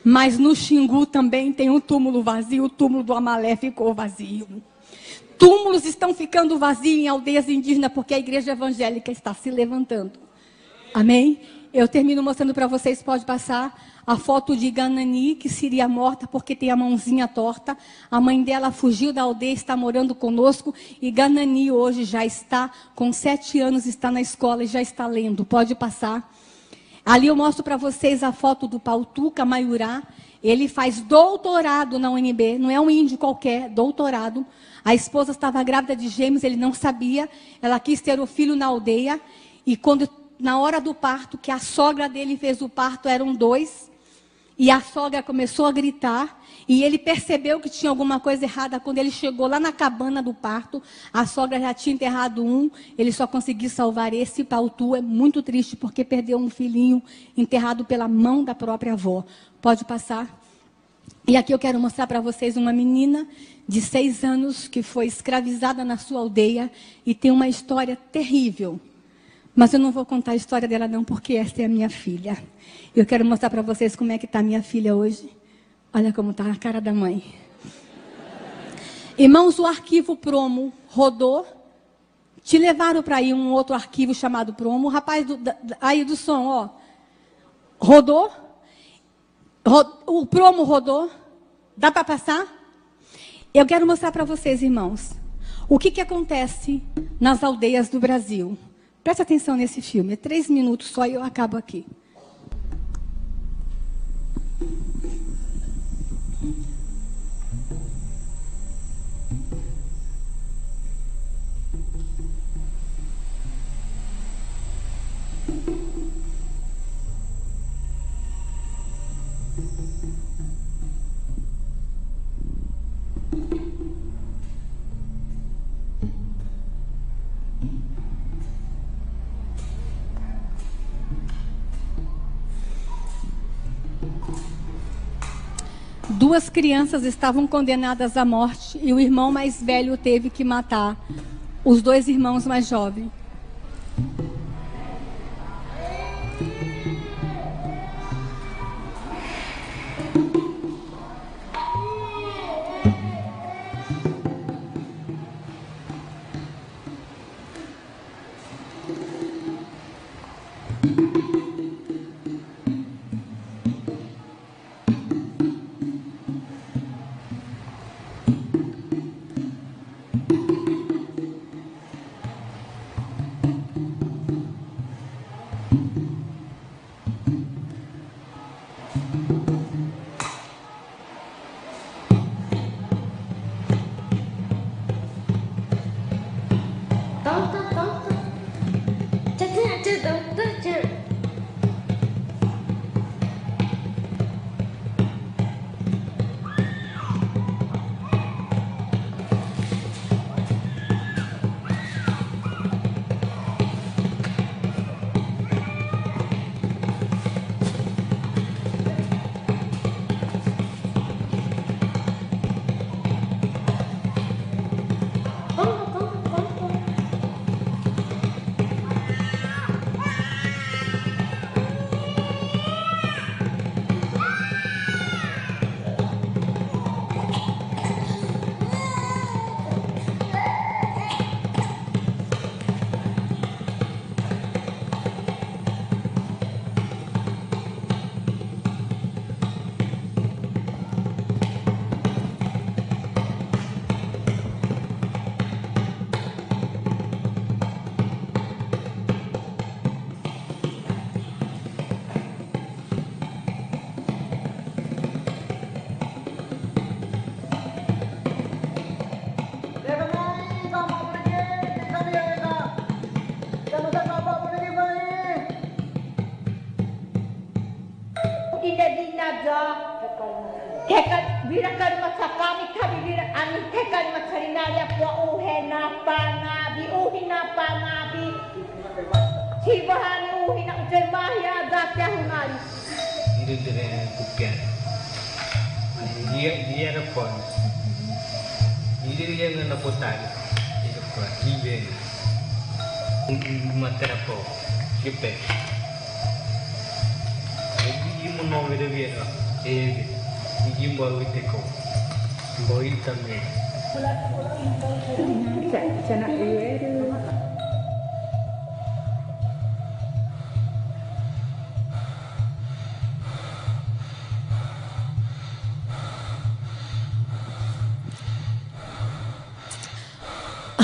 Mas no Xingu também tem um túmulo vazio, o túmulo do Amalé ficou vazio. Túmulos estão ficando vazios em aldeias indígenas porque a igreja evangélica está se levantando. Amém? Eu termino mostrando para vocês, pode passar, a foto de Ganani, que seria morta porque tem a mãozinha torta. A mãe dela fugiu da aldeia, está morando conosco. E Ganani hoje já está com 7 anos, está na escola e já está lendo. Pode passar. Ali eu mostro para vocês a foto do Pautuca Maiurá. Ele faz doutorado na UNB, não é um índio qualquer, doutorado. A esposa estava grávida de gêmeos, ele não sabia. Ela quis ter o filho na aldeia. E quando, na hora do parto, que a sogra dele fez o parto, eram 2. E a sogra começou a gritar. E ele percebeu que tinha alguma coisa errada. Quando ele chegou lá na cabana do parto, a sogra já tinha enterrado um. Ele só conseguiu salvar esse. Pautu é muito triste porque perdeu um filhinho enterrado pela mão da própria avó. Pode passar. E aqui eu quero mostrar para vocês uma menina de 6 anos que foi escravizada na sua aldeia e tem uma história terrível. Mas eu não vou contar a história dela não, porque essa é a minha filha. Eu quero mostrar para vocês como é que está a minha filha hoje. Olha como está a cara da mãe. Irmãos, o arquivo Promo rodou. Te levaram para aí um outro arquivo chamado Promo. O rapaz aí do som, ó. Rodou. O Promo rodou. Dá para passar? Eu quero mostrar para vocês, irmãos, o que acontece nas aldeias do Brasil. Presta atenção nesse filme. É 3 minutos só e eu acabo aqui. Duas crianças estavam condenadas à morte e o irmão mais velho teve que matar os 2 irmãos mais jovens. Dia repon. Dia yang nak potong. Itu apa? Dia materi apa? Siapa? Jadi mau beda beda. Ini baru itu kau. Baru tambah. Cina itu.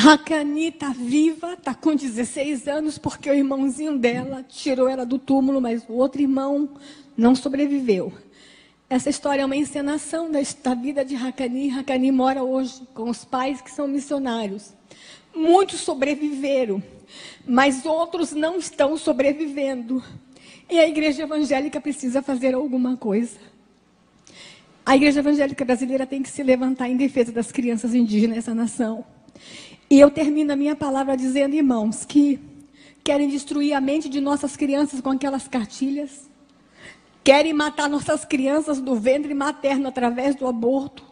Hakani está viva, está com 16 anos, porque o irmãozinho dela tirou ela do túmulo, mas o outro irmão não sobreviveu. Essa história é uma encenação da vida de Hakani. Hakani mora hoje com os pais que são missionários. Muitos sobreviveram, mas outros não estão sobrevivendo. E a igreja evangélica precisa fazer alguma coisa. A igreja evangélica brasileira tem que se levantar em defesa das crianças indígenas nessa nação. E eu termino a minha palavra dizendo, irmãos, que querem destruir a mente de nossas crianças com aquelas cartilhas, querem matar nossas crianças do ventre materno através do aborto,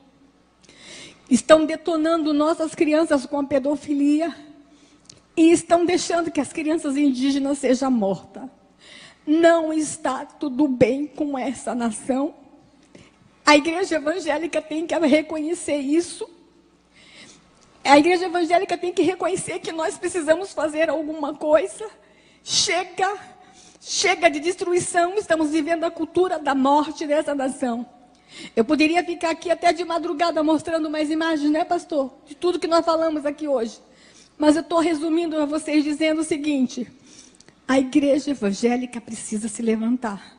estão detonando nossas crianças com a pedofilia e estão deixando que as crianças indígenas sejam mortas. Não está tudo bem com essa nação. A igreja evangélica tem que reconhecer isso. A igreja evangélica tem que reconhecer que nós precisamos fazer alguma coisa. Chega de destruição, estamos vivendo a cultura da morte dessa nação. Eu poderia ficar aqui até de madrugada mostrando mais imagens, né, pastor? De tudo que nós falamos aqui hoje. Mas eu estou resumindo a vocês dizendo o seguinte: a igreja evangélica precisa se levantar.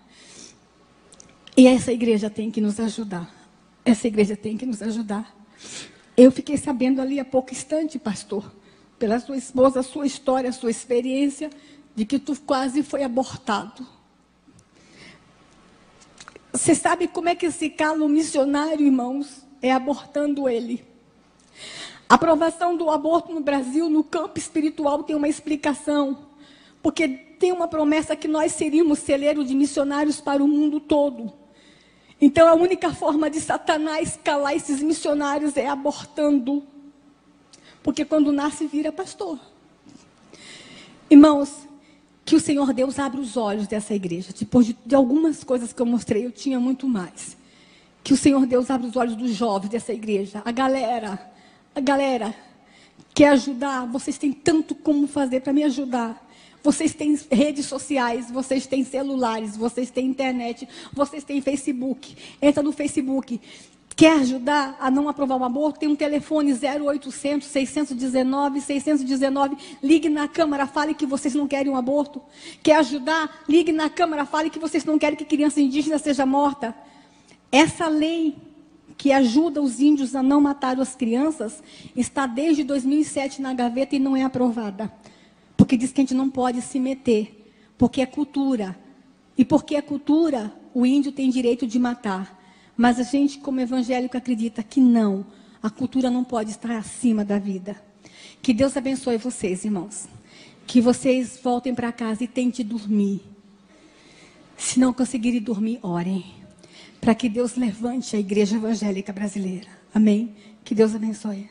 E essa igreja tem que nos ajudar. Essa igreja tem que nos ajudar. Eu fiquei sabendo ali há pouco instante, pastor, pela sua esposa, a sua história, a sua experiência, de que tu quase foi abortado. Você sabe como é que se cala um missionário, irmãos? É abortando ele. A aprovação do aborto no Brasil, no campo espiritual, tem uma explicação. Porque tem uma promessa que nós seríamos celeiro de missionários para o mundo todo. Então, a única forma de Satanás calar esses missionários é abortando. Porque quando nasce, vira pastor. Irmãos, que o Senhor Deus abra os olhos dessa igreja. Depois de algumas coisas que eu mostrei, eu tinha muito mais. Que o Senhor Deus abra os olhos dos jovens dessa igreja. A galera quer ajudar. Vocês têm tanto como fazer para me ajudar. Vocês têm redes sociais, vocês têm celulares, vocês têm internet, vocês têm Facebook. Entra no Facebook. Quer ajudar a não aprovar um aborto? Tem um telefone 0800 619 619. Ligue na Câmara, fale que vocês não querem um aborto. Quer ajudar? Ligue na Câmara, fale que vocês não querem que criança indígena seja morta. Essa lei que ajuda os índios a não matar as crianças está desde 2007 na gaveta e não é aprovada. Porque diz que a gente não pode se meter, porque é cultura. E porque é cultura, o índio tem direito de matar. Mas a gente, como evangélico, acredita que não. A cultura não pode estar acima da vida. Que Deus abençoe vocês, irmãos. Que vocês voltem para casa e tentem dormir. Se não conseguirem dormir, orem. Para que Deus levante a igreja evangélica brasileira. Amém? Que Deus abençoe.